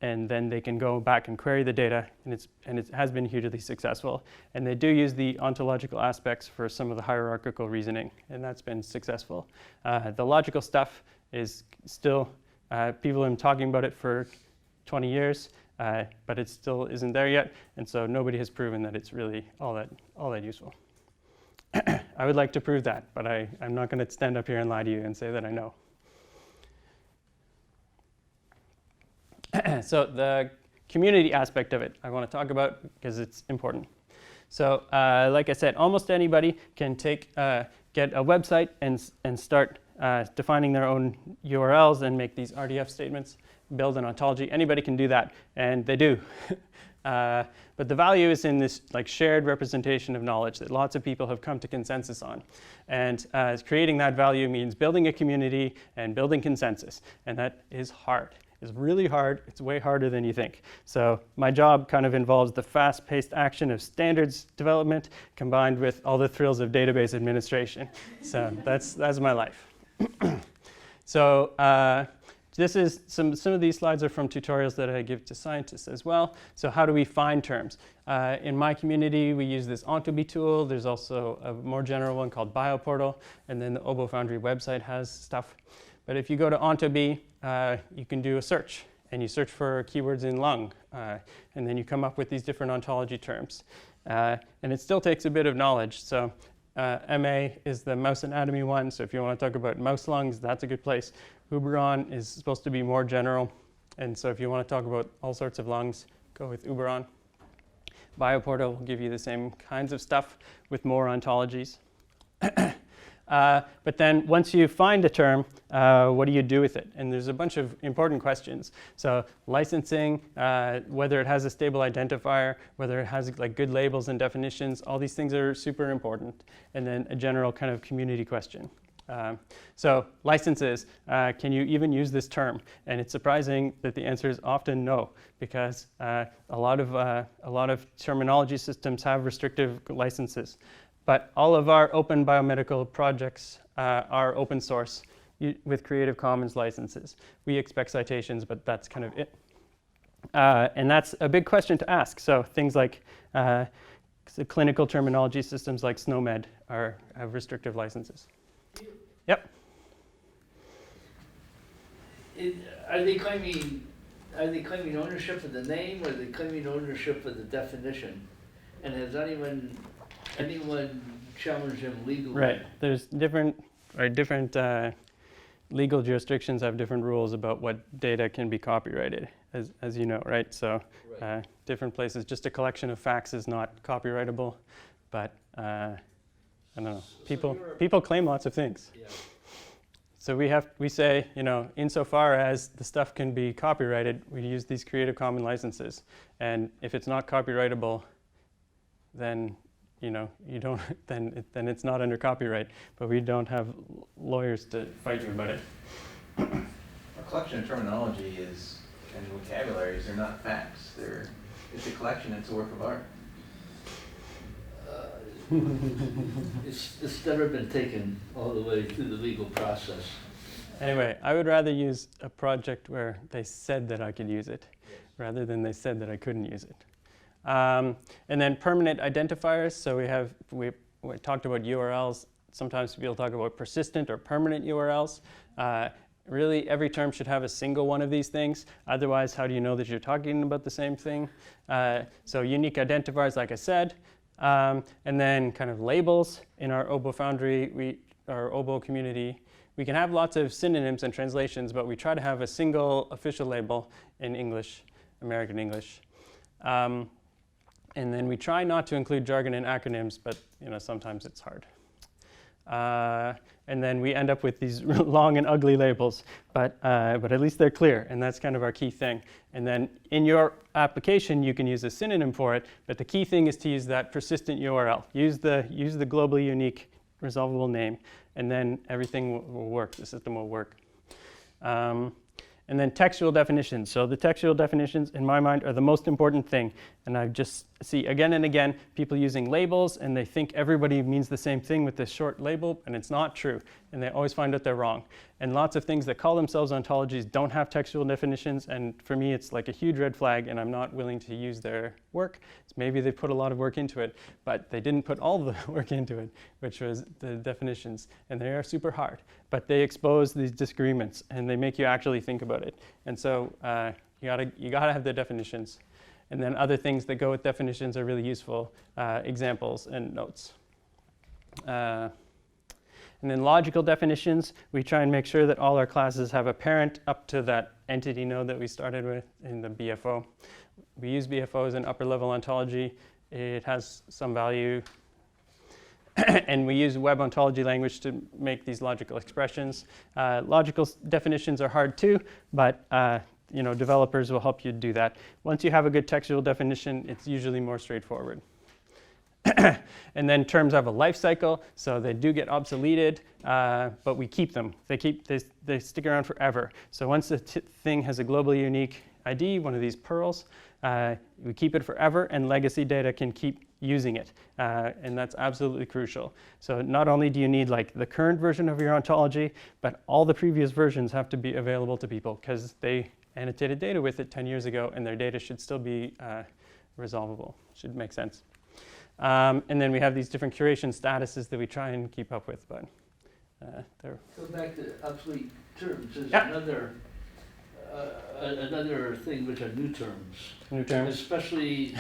then they can go back and query the data, and it has been hugely successful. And they do use the ontological aspects for some of the hierarchical reasoning, and that's been successful. The logical stuff is still, people have been talking about it for 20 years, but it still isn't there yet, and so nobody has proven that it's really all that useful. I would like to prove that, but I'm not going to stand up here and lie to you and say that I know. So the community aspect of it I want to talk about because it's important. So like I said, almost anybody can get a website and start defining their own URLs and make these RDF statements, build an ontology. Anybody can do that, and they do. But the value is in this like shared representation of knowledge that lots of people have come to consensus on. And creating that value means building a community and building consensus. And that is hard. It's really hard. It's way harder than you think. So my job kind of involves the fast-paced action of standards development combined with all the thrills of database administration. So that's my life. So this is some of these slides are from tutorials that I give to scientists as well. So how do we find terms? In my community, we use this Ontology tool. There's also a more general one called BioPortal, and then the OBO Foundry website has stuff. But if you go to Ontology, you can do a search, and you search for keywords in lung, and then you come up with these different ontology terms. And it still takes a bit of knowledge. So MA is the mouse anatomy one, so if you want to talk about mouse lungs, that's a good place. Uberon is supposed to be more general, and so if you want to talk about all sorts of lungs, go with Uberon. BioPortal will give you the same kinds of stuff with more ontologies. But then once you find a term, what do you do with it? And there's a bunch of important questions. So licensing, whether it has a stable identifier, whether it has like good labels and definitions, all these things are super important. And then a general kind of community question. So licenses, can you even use this term? And it's surprising that the answer is often no, because a lot of terminology systems have restrictive licenses. But all of our open biomedical projects are open source with Creative Commons licenses. We expect citations, but that's kind of it. And that's a big question to ask. So things like the clinical terminology systems like SNOMED have restrictive licenses. Yep. Are they claiming ownership of the name, or are they claiming ownership of the definition? And has anyone challenged them legally? Right. There's different legal jurisdictions have different rules about what data can be copyrighted, as you know, right? So Right. Different places. Just a collection of facts is not copyrightable, but I don't know. People claim lots of things. Yeah. So we say, insofar as the stuff can be copyrighted, we use these Creative Commons licenses. And if it's not copyrightable, then you don't. Then it's not under copyright. But we don't have lawyers to fight you about it. A collection of terminology and vocabularies are not facts. It's a collection. It's a work of art. It's never been taken all the way through the legal process. Anyway, I would rather use a project where they said that I could use it, rather than they said that I couldn't use it. And then permanent identifiers. So we talked about URLs. Sometimes people talk about persistent or permanent URLs. Really, every term should have a single one of these things. Otherwise, how do you know that you're talking about the same thing? So unique identifiers, like I said. And then kind of labels in our OBO Foundry, our OBO community. We can have lots of synonyms and translations, but we try to have a single official label in English, American English. And then we try not to include jargon and acronyms, but sometimes it's hard. And then we end up with these long and ugly labels, but at least they're clear, and that's kind of our key thing. And then in your application, you can use a synonym for it, but the key thing is to use that persistent URL. Use the globally unique resolvable name, and then everything will work. The system will work. And then textual definitions. So the textual definitions, in my mind, are the most important thing. And I just see again and again people using labels, and they think everybody means the same thing with this short label, and it's not true. And they always find out they're wrong. And lots of things that call themselves ontologies don't have textual definitions, and for me it's like a huge red flag, and I'm not willing to use their work. Maybe they put a lot of work into it, but they didn't put all the work into it, which was the definitions, and they are super hard. But they expose these disagreements, and they make you actually think about it. And so you gotta have the definitions. And then other things that go with definitions are really useful, examples and notes. And then logical definitions, we try and make sure that all our classes have a parent up to that entity node that we started with in the BFO. We use BFO as an upper level ontology. It has some value. And we use web ontology language to make these logical expressions. Logical definitions are hard too, but developers will help you do that. Once you have a good textual definition, it's usually more straightforward. And then terms have a life cycle, so they do get obsoleted, but we keep them. They stick around forever. So once the thing has a globally unique ID, one of these pearls, we keep it forever, and legacy data can keep using it, and that's absolutely crucial. So not only do you need like the current version of your ontology, but all the previous versions have to be available to people because they annotated data with it 10 years ago, and their data should still be resolvable. Should make sense. And then we have these different curation statuses that we try and keep up with, but they're... Go back to obsolete terms. There's Yeah. another thing which are new terms. New terms. Especially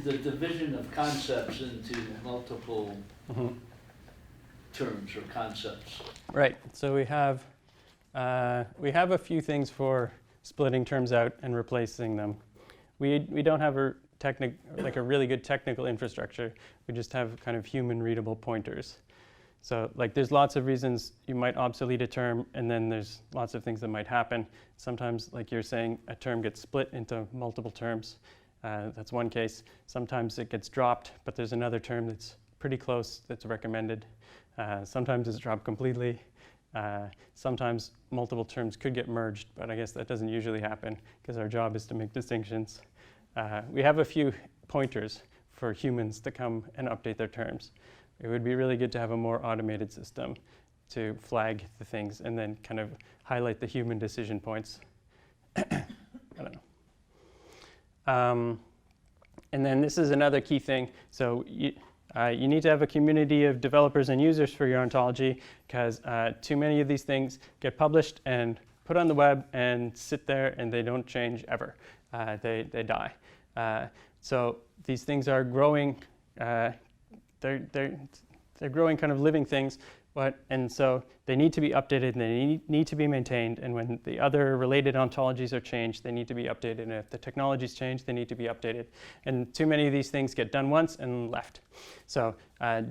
the division of concepts into multiple terms or concepts. Right. So we have a few things for splitting terms out and replacing them. We don't have a really good technical infrastructure. We just have kind of human readable pointers. So like there's lots of reasons you might obsolete a term, and then there's lots of things that might happen. Sometimes, like you're saying, a term gets split into multiple terms. That's one case. Sometimes it gets dropped, but there's another term that's pretty close that's recommended. Sometimes it's dropped completely. Sometimes multiple terms could get merged, but I guess that doesn't usually happen because our job is to make distinctions. We have a few pointers for humans to come and update their terms. It would be really good to have a more automated system to flag the things and then kind of highlight the human decision points. I don't know. And then this is another key thing. So you need to have a community of developers and users for your ontology, because too many of these things get published and put on the web and sit there and they don't change ever. They die. So these things are growing. They're growing kind of living things, and so they need to be updated and they need to be maintained. And when the other related ontologies are changed, they need to be updated. And if the technologies change, they need to be updated. And too many of these things get done once and left. So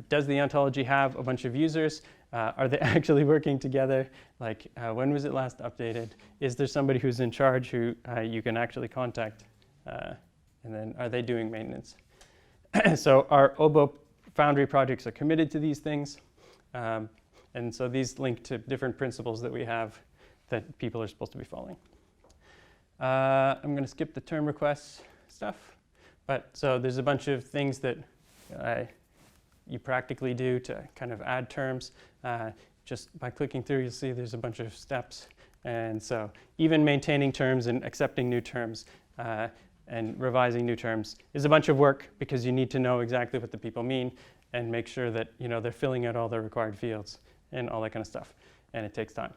does the ontology have a bunch of users? Are they actually working together? Like, when was it last updated? Is there somebody who's in charge who you can actually contact? And then are they doing maintenance? So our OBO Foundry projects are committed to these things. And so these link to different principles that we have that people are supposed to be following. I'm going to skip the term requests stuff. But so there's a bunch of things that you practically do to kind of add terms. Just by clicking through, you'll see there's a bunch of steps. And so even maintaining terms and accepting new terms and revising new terms is a bunch of work, because you need to know exactly what the people mean and make sure that they're filling out all the required fields and all that kind of stuff. And it takes time.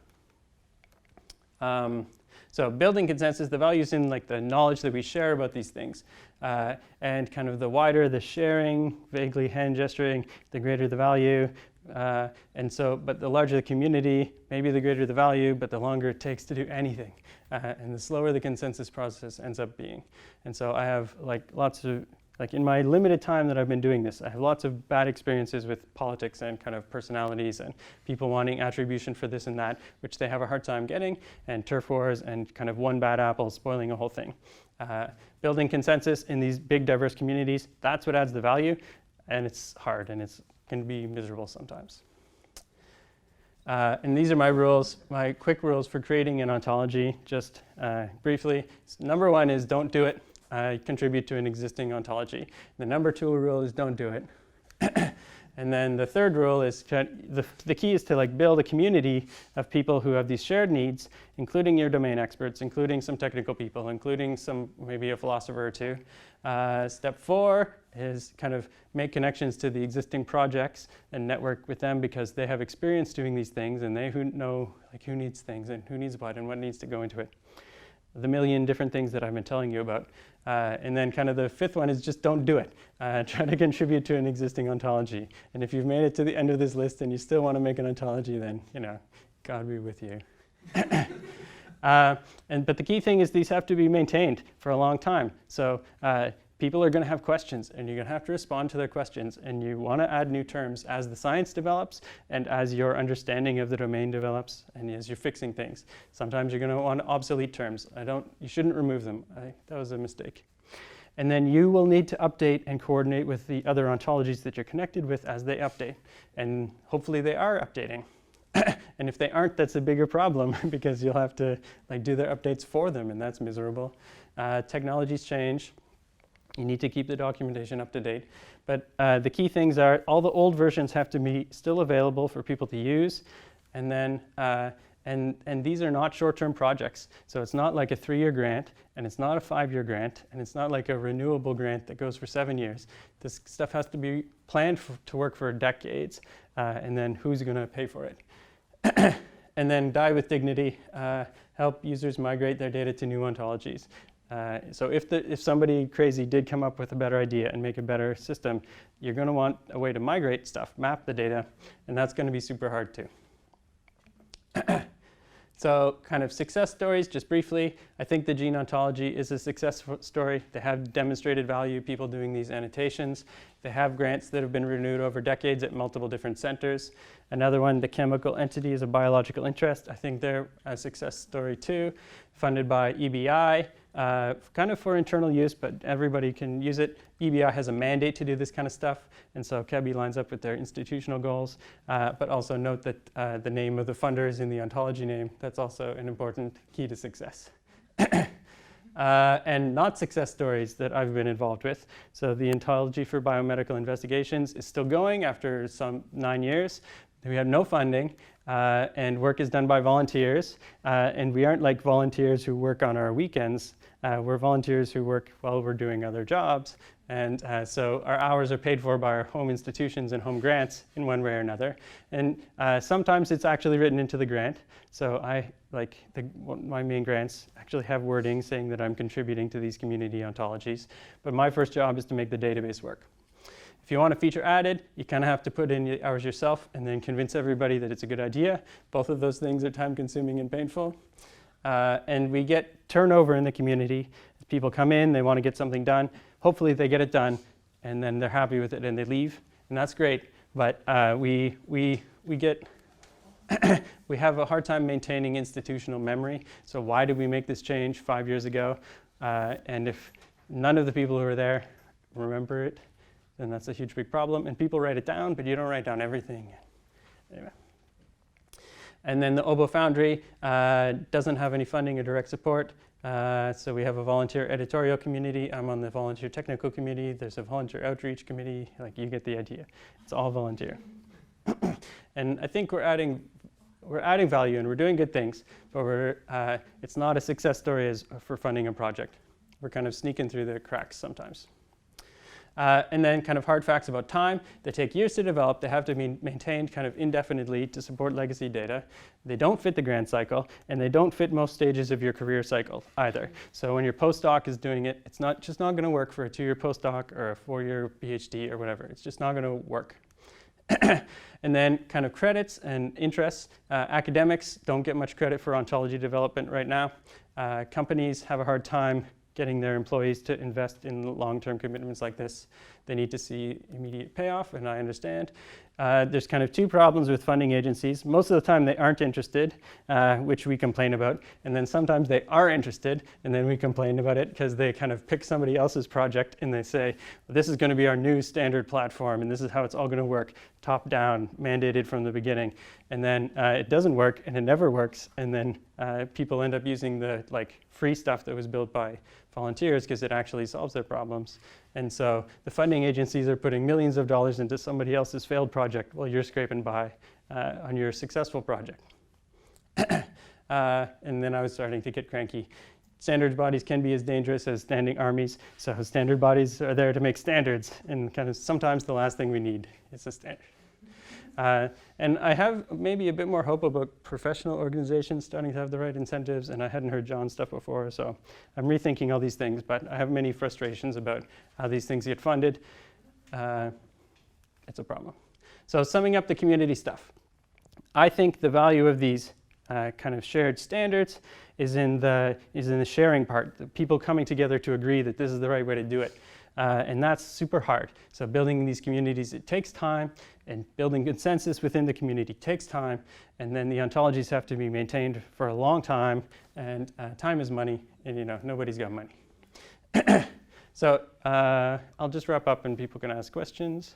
So building consensus, the value is in like the knowledge that we share about these things. And kind of the wider the sharing, vaguely hand gesturing, the greater the value. But the larger the community, maybe the greater the value, but the longer it takes to do anything. And the slower the consensus process ends up being. And so I have in my limited time that I've been doing this, I have lots of bad experiences with politics and kind of personalities and people wanting attribution for this and that, which they have a hard time getting, and turf wars and kind of one bad apple spoiling a whole thing. Building consensus in these big diverse communities, that's what adds the value, and it's hard and it can be miserable sometimes. And these are my rules, my quick rules for creating an ontology, just briefly. So number one is don't do it. Contribute to an existing ontology. The number two rule is don't do it. And then the third rule is the key is to build a community of people who have these shared needs, including your domain experts, including some technical people, including maybe a philosopher or two. Step 4 is kind of make connections to the existing projects and network with them, because they have experience doing these things and they know who needs things and who needs what and what needs to go into it. the million different things that I've been telling you about. And then kind of the fifth one is just don't do it. Try to contribute to an existing ontology. And if you've made it to the end of this list and you still want to make an ontology, then, God be with you. But the key thing is these have to be maintained for a long time. So people are going to have questions, and you're going to have to respond to their questions. And you want to add new terms as the science develops and as your understanding of the domain develops and as you're fixing things. Sometimes you're going to want obsolete terms. You shouldn't remove them. That was a mistake. And then you will need to update and coordinate with the other ontologies that you're connected with as they update. And hopefully they are updating. And if they aren't, that's a bigger problem because you'll have to do their updates for them, and that's miserable. Technologies change. You need to keep the documentation up to date. But the key things are all the old versions have to be still available for people to use. And then and these are not short-term projects. So it's not like a 3-year grant, and it's not a 5-year grant, and it's not like a renewable grant that goes for 7 years. This stuff has to be planned to work for decades. And then who's going to pay for it? And then die with dignity, help users migrate their data to new ontologies. So if somebody crazy did come up with a better idea and make a better system, you're going to want a way to migrate stuff, map the data, and that's going to be super hard too. So kind of success stories, just briefly. I think the Gene Ontology is a success story. They have demonstrated value, people doing these annotations. They have grants that have been renewed over decades at multiple different centers. Another one, the chemical entity is a biological interest. I think they're a success story too, funded by EBI, kind of for internal use, but everybody can use it. EBI has a mandate to do this kind of stuff, and so ChEBI lines up with their institutional goals. But also note that the name of the funder is in the ontology name. That's also an important key to success. And not success stories that I've been involved with. So the Ontology for Biomedical Investigations is still going after some 9 years. We have no funding, and work is done by volunteers. And we aren't like volunteers who work on our weekends. We're volunteers who work while we're doing other jobs. And so our hours are paid for by our home institutions and home grants in one way or another. And sometimes it's actually written into the grant. So my main grants actually have wording saying that I'm contributing to these community ontologies. But my first job is to make the database work. If you want a feature added, you kind of have to put in the hours yourself and then convince everybody that it's a good idea. Both of those things are time-consuming and painful. And we get turnover in the community. People come in, they want to get something done. Hopefully they get it done, and then they're happy with it and they leave, and that's great. But we get we have a hard time maintaining institutional memory. So why did we make this change 5 years ago? And if none of the people who are there remember it, then that's a huge big problem. And people write it down, but you don't write down everything. Anyway. And then the OBO Foundry doesn't have any funding or direct support. So we have a volunteer editorial community. I'm on the volunteer technical committee. There's a volunteer outreach committee. You get the idea. It's all volunteer. And I think we're adding value and we're doing good things, but it's not a success story for funding a project. We're kind of sneaking through the cracks sometimes. And then kind of hard facts about time. They take years to develop. They have to be maintained kind of indefinitely to support legacy data. They don't fit the grant cycle, and they don't fit most stages of your career cycle either. So when your postdoc is doing it, it's just not going to work for a 2-year postdoc or a 4-year PhD or whatever. It's just not going to work. And then kind of credits and interests. Academics don't get much credit for ontology development right now. Companies have a hard time getting their employees to invest in long-term commitments like this. They need to see immediate payoff, and I understand. There's kind of two problems with funding agencies. Most of the time they aren't interested, which we complain about, and then sometimes they are interested, and then we complain about it because they kind of pick somebody else's project and they say, well, this is going to be our new standard platform, and this is how it's all going to work, top-down, mandated from the beginning. And then it doesn't work, and it never works, and then people end up using the free stuff that was built by volunteers because it actually solves their problems. And so the funding agencies are putting millions of dollars into somebody else's failed project while you're scraping by on your successful project. And then I was starting to get cranky. Standards bodies can be as dangerous as standing armies. So standard bodies are there to make standards, and kind of sometimes the last thing we need is a standard. And I have maybe a bit more hope about professional organizations starting to have the right incentives, and I hadn't heard John's stuff before, so I'm rethinking all these things, but I have many frustrations about how these things get funded. It's a problem. So summing up the community stuff, I think the value of these kind of shared standards is in the sharing part, the people coming together to agree that this is the right way to do it. And that's super hard. So building these communities, it takes time, and building consensus within the community takes time, and then the ontologies have to be maintained for a long time, and time is money, and nobody's got money. So I'll just wrap up and people can ask questions.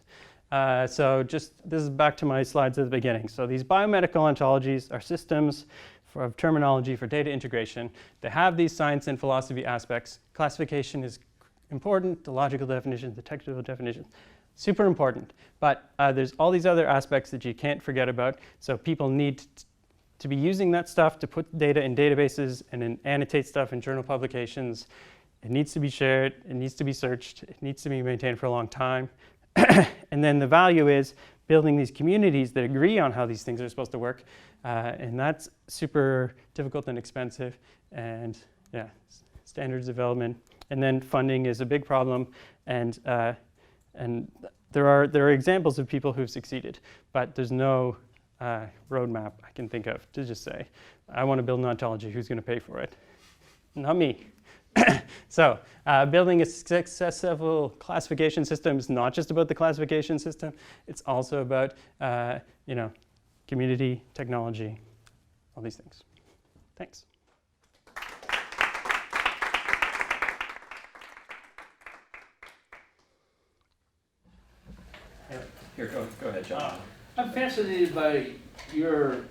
So this is back to my slides at the beginning. So these biomedical ontologies are systems of terminology for data integration. They have these science and philosophy aspects. Classification is important, the logical definitions, the technical definitions, super important. But there's all these other aspects that you can't forget about. So people need to be using that stuff to put data in databases and then annotate stuff in journal publications. It needs to be shared, it needs to be searched, it needs to be maintained for a long time. And then the value is building these communities that agree on how these things are supposed to work. And that's super difficult and expensive. And yeah, standards development. And then funding is a big problem. And there are examples of people who've succeeded, but there's no roadmap I can think of to just say, I want to build an ontology, who's going to pay for it? Not me. So building a successful classification system is not just about the classification system. It's also about community, technology, all these things. Thanks. Here, go ahead, John. I'm fascinated by your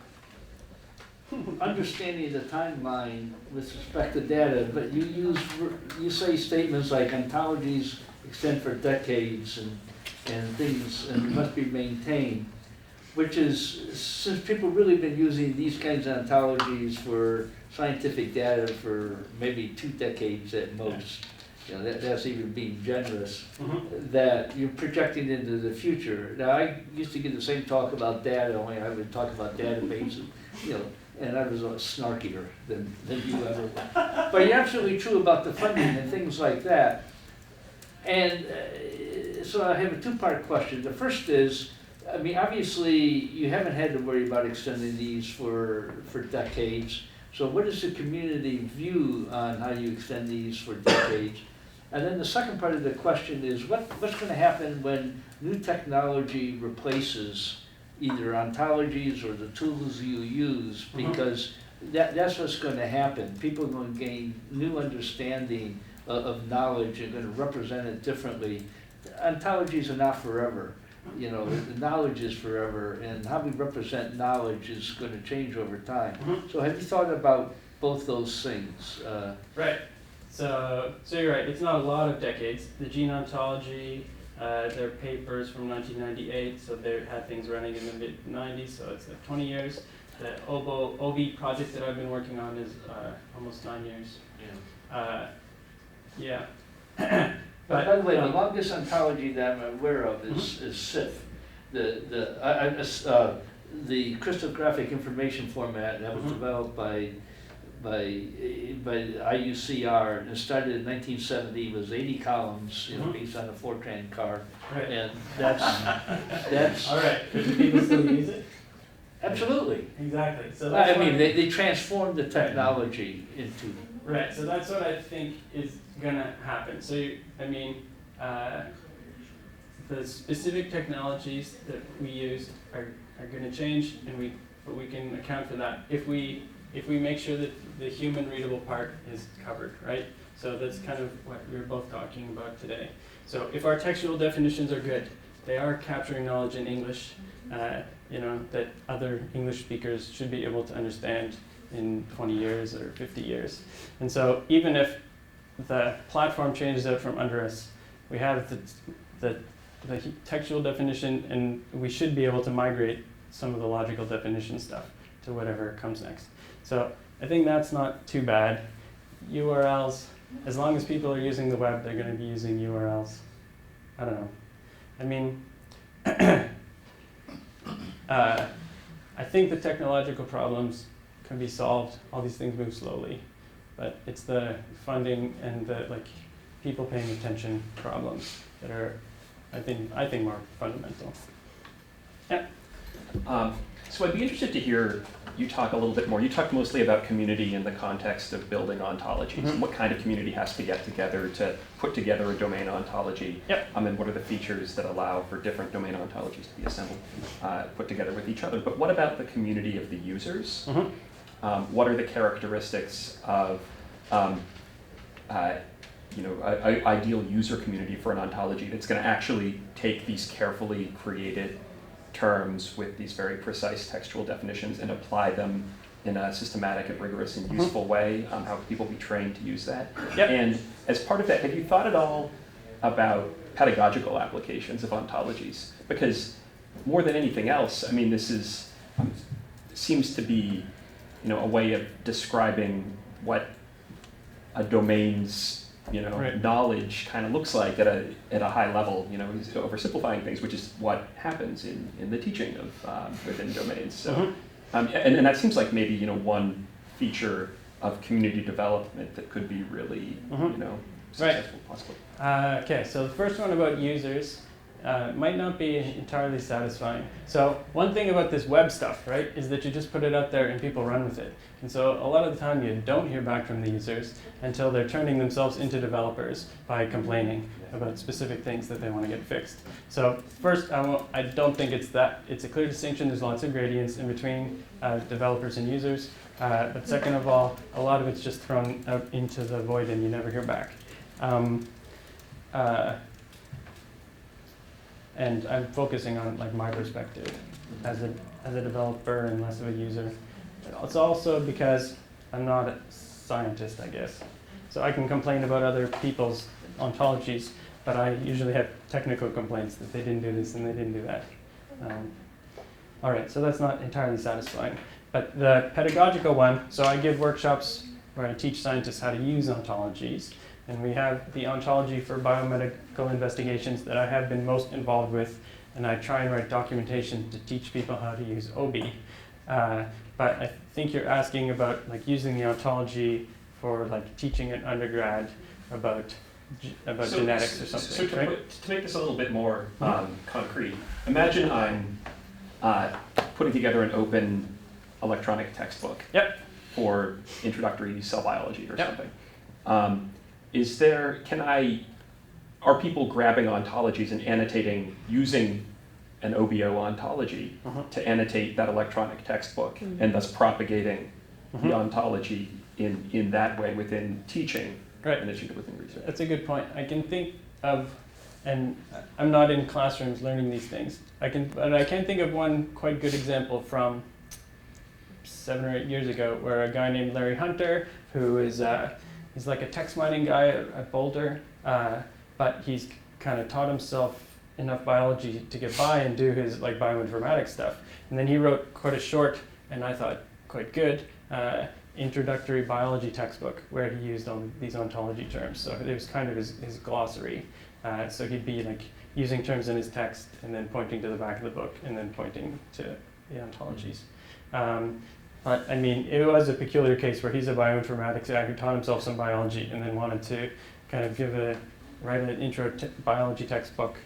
understanding the timeline with respect to data, but you say statements like ontologies extend for decades and things and must be maintained, which is, since people really been using these kinds of ontologies for scientific data for maybe 2 decades at most, that's even being generous, that you're projecting into the future. Now, I used to give the same talk about data, only I would talk about databases, and I was a lot snarkier than you ever were. But you're absolutely true about the funding and things like that. And so I have a 2-part question. The first is, obviously you haven't had to worry about extending these for decades. So what is the community view on how you extend these for decades? And then the second part of the question is, what's going to happen when new technology replaces either ontologies or the tools you use, because that's what's going to happen. People are going to gain new understanding of knowledge and going to represent it differently. Ontologies are not forever. The knowledge is forever, and how we represent knowledge is going to change over time. So have you thought about both those things? Right. So you're right. It's not a lot of decades. The Gene Ontology, their papers from 1998, so they had things running in the mid-90s, so it's like 20 years. The OB project that I've been working on is almost 9 years. Yeah. But by the way, the longest ontology that I'm aware of is CIF, the crystallographic information format that was developed by IUCR, and it started in 1970. It was 80 columns, based on a Fortran car, Right. and that's All right. Could people still use it? absolutely. Exactly. So that's They transformed the technology into. Right. So that's what I think is gonna happen. So the specific technologies that we use are going to change, but we can account for that if we make sure that the human readable part is covered, right? So that's kind of what we were both talking about today. So if our textual definitions are good, they are capturing knowledge in English, that other English speakers should be able to understand in 20 years or 50 years. And so even if the platform changes out from under us, we have the textual definition, and we should be able to migrate some of the logical definition stuff to whatever comes next. So I think that's not too bad. URLs, as long as people are using the web, they're going to be using URLs. I don't know. I think the technological problems can be solved. All these things move slowly, but it's the funding and the people paying attention problems that are, I think more fundamental. Yeah. So I'd be interested to hear you talk a little bit more. You talked mostly about community in the context of building ontologies, and what kind of community has to get together to put together a domain ontology. Yep. And what are the features that allow for different domain ontologies to be assembled, put together with each other. But what about the community of the users? What are the characteristics of ideal user community for an ontology that's going to actually take these carefully created terms with these very precise textual definitions and apply them in a systematic and rigorous and useful way? How can people be trained to use that? Yep. And as part of that, have you thought at all about pedagogical applications of ontologies? Because more than anything else, I mean, this is seems to be, a way of describing what a domain's Right. knowledge kind of looks like at a high level. He's oversimplifying things, which is what happens in the teaching of within domains. So, and that seems like maybe one feature of community development that could be really successful, possibly. Okay, so the first one about users might not be entirely satisfying. So one thing about this web stuff, right, is that you just put it out there and people run with it. And so a lot of the time you don't hear back from the users until they're turning themselves into developers by complaining about specific things that they want to get fixed. So first, I don't think it's a clear distinction. There's lots of gradients in between developers and users. But second of all, a lot of it's just thrown out into the void and you never hear back. And I'm focusing on my perspective as a developer and less of a user. It's also because I'm not a scientist, I guess. So I can complain about other people's ontologies, but I usually have technical complaints that they didn't do this and they didn't do that. All right, so that's not entirely satisfying. But the pedagogical one, so I give workshops where I teach scientists how to use ontologies. And we have the ontology for biomedical investigations that I have been most involved with, and I try and write documentation to teach people how to use OB. But I think you're asking about using the ontology for teaching an undergrad about genetics or something. So right? to make this a little bit more concrete, imagine I'm putting together an open electronic textbook for introductory cell biology or something. Are people grabbing ontologies and annotating using an OBO ontology to annotate that electronic textbook and thus propagating the ontology in that way within teaching and achieving within research? That's a good point. I can think of, and I'm not in classrooms learning these things, but I can think of one quite good example from 7 or 8 years ago where a guy named Larry Hunter, who is he's like a text mining guy at Boulder, but he's kind of taught himself enough biology to get by and do his bioinformatics stuff. And then he wrote quite a short, and I thought quite good, introductory biology textbook where he used all these ontology terms. So it was kind of his glossary. So he'd be using terms in his text and then pointing to the back of the book and then pointing to the ontologies. But I mean, it was a peculiar case where he's a bioinformatics guy who taught himself some biology and then wanted to kind of write an intro biology textbook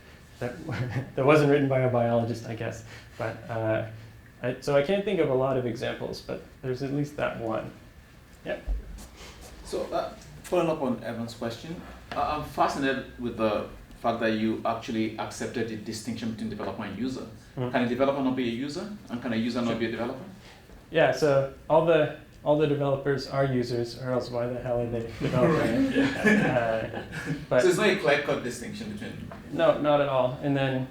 that wasn't written by a biologist, I guess. But so I can't think of a lot of examples, but there's at least that one. Yep. So following up on Evan's question, I'm fascinated with the fact that you actually accepted the distinction between developer and user. Can a developer not be a user, and can a user not be a developer? Yeah, so all the developers are users, or else why the hell are they developing it? But so there's no a clear-cut distinction between. No, not at all. And then,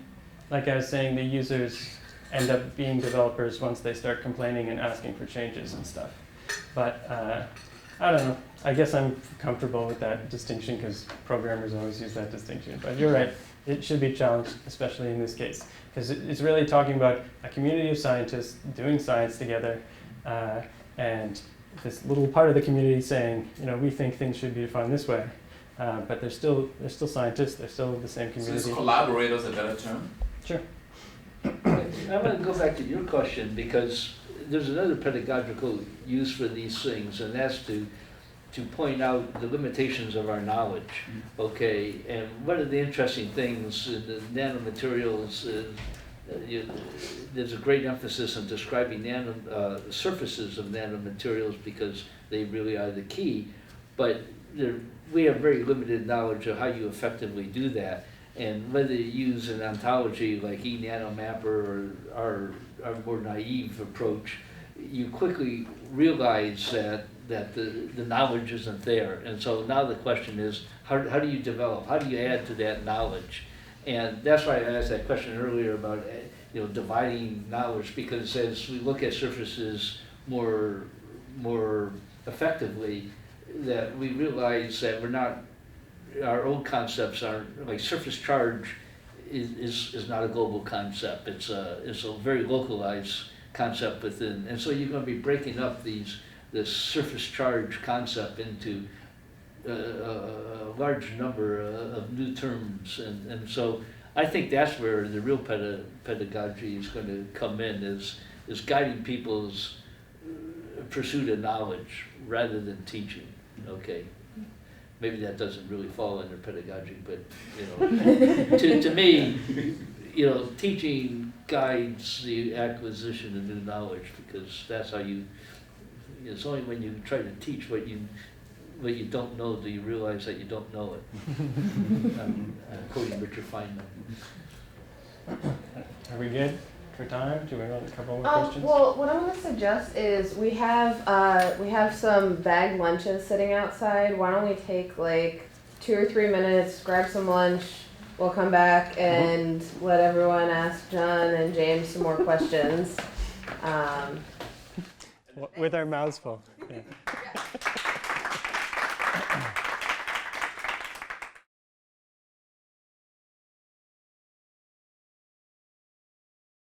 like I was saying, the users end up being developers once they start complaining and asking for changes and stuff. But I don't know. I guess I'm comfortable with that distinction because programmers always use that distinction. But you're right. It should be challenged, especially in this case, because it's really talking about a community of scientists doing science together, and this little part of the community saying, we think things should be defined this way, but they're still scientists. They're still the same community. So is collaborators a better term? Sure. I I want to go back to your question, because there's another pedagogical use for these things, and that's to point out the limitations of our knowledge, okay? And one of the interesting things in the nanomaterials, there's a great emphasis on describing surfaces of nanomaterials because they really are the key, but we have very limited knowledge of how you effectively do that. And whether you use an ontology like eNanoMapper or our more naive approach, you quickly realize that the knowledge isn't there. And so now the question is, how do you develop? How do you add to that knowledge? And that's why I asked that question earlier about dividing knowledge, because as we look at surfaces more effectively, that we realize that our old concepts are like surface charge is not a global concept. It's a very localized concept within, and so you're going to be breaking up this surface charge concept into a large number of new terms, and so I think that's where the real pedagogy is going to come in, is guiding people's pursuit of knowledge rather than teaching. Okay, maybe that doesn't really fall under pedagogy, but to me, teaching guides the acquisition of new knowledge, because that's how it's only when you try to teach what you don't know do you realize that you don't know it. I'm quoting Richard Feynman. Are we good for time? Do we want a couple more questions? Well, what I'm going to suggest is we have some bagged lunches sitting outside. Why don't we take like 2 or 3 minutes, grab some lunch. We'll come back and let everyone ask John and James some more questions. With our mouths full. Yeah.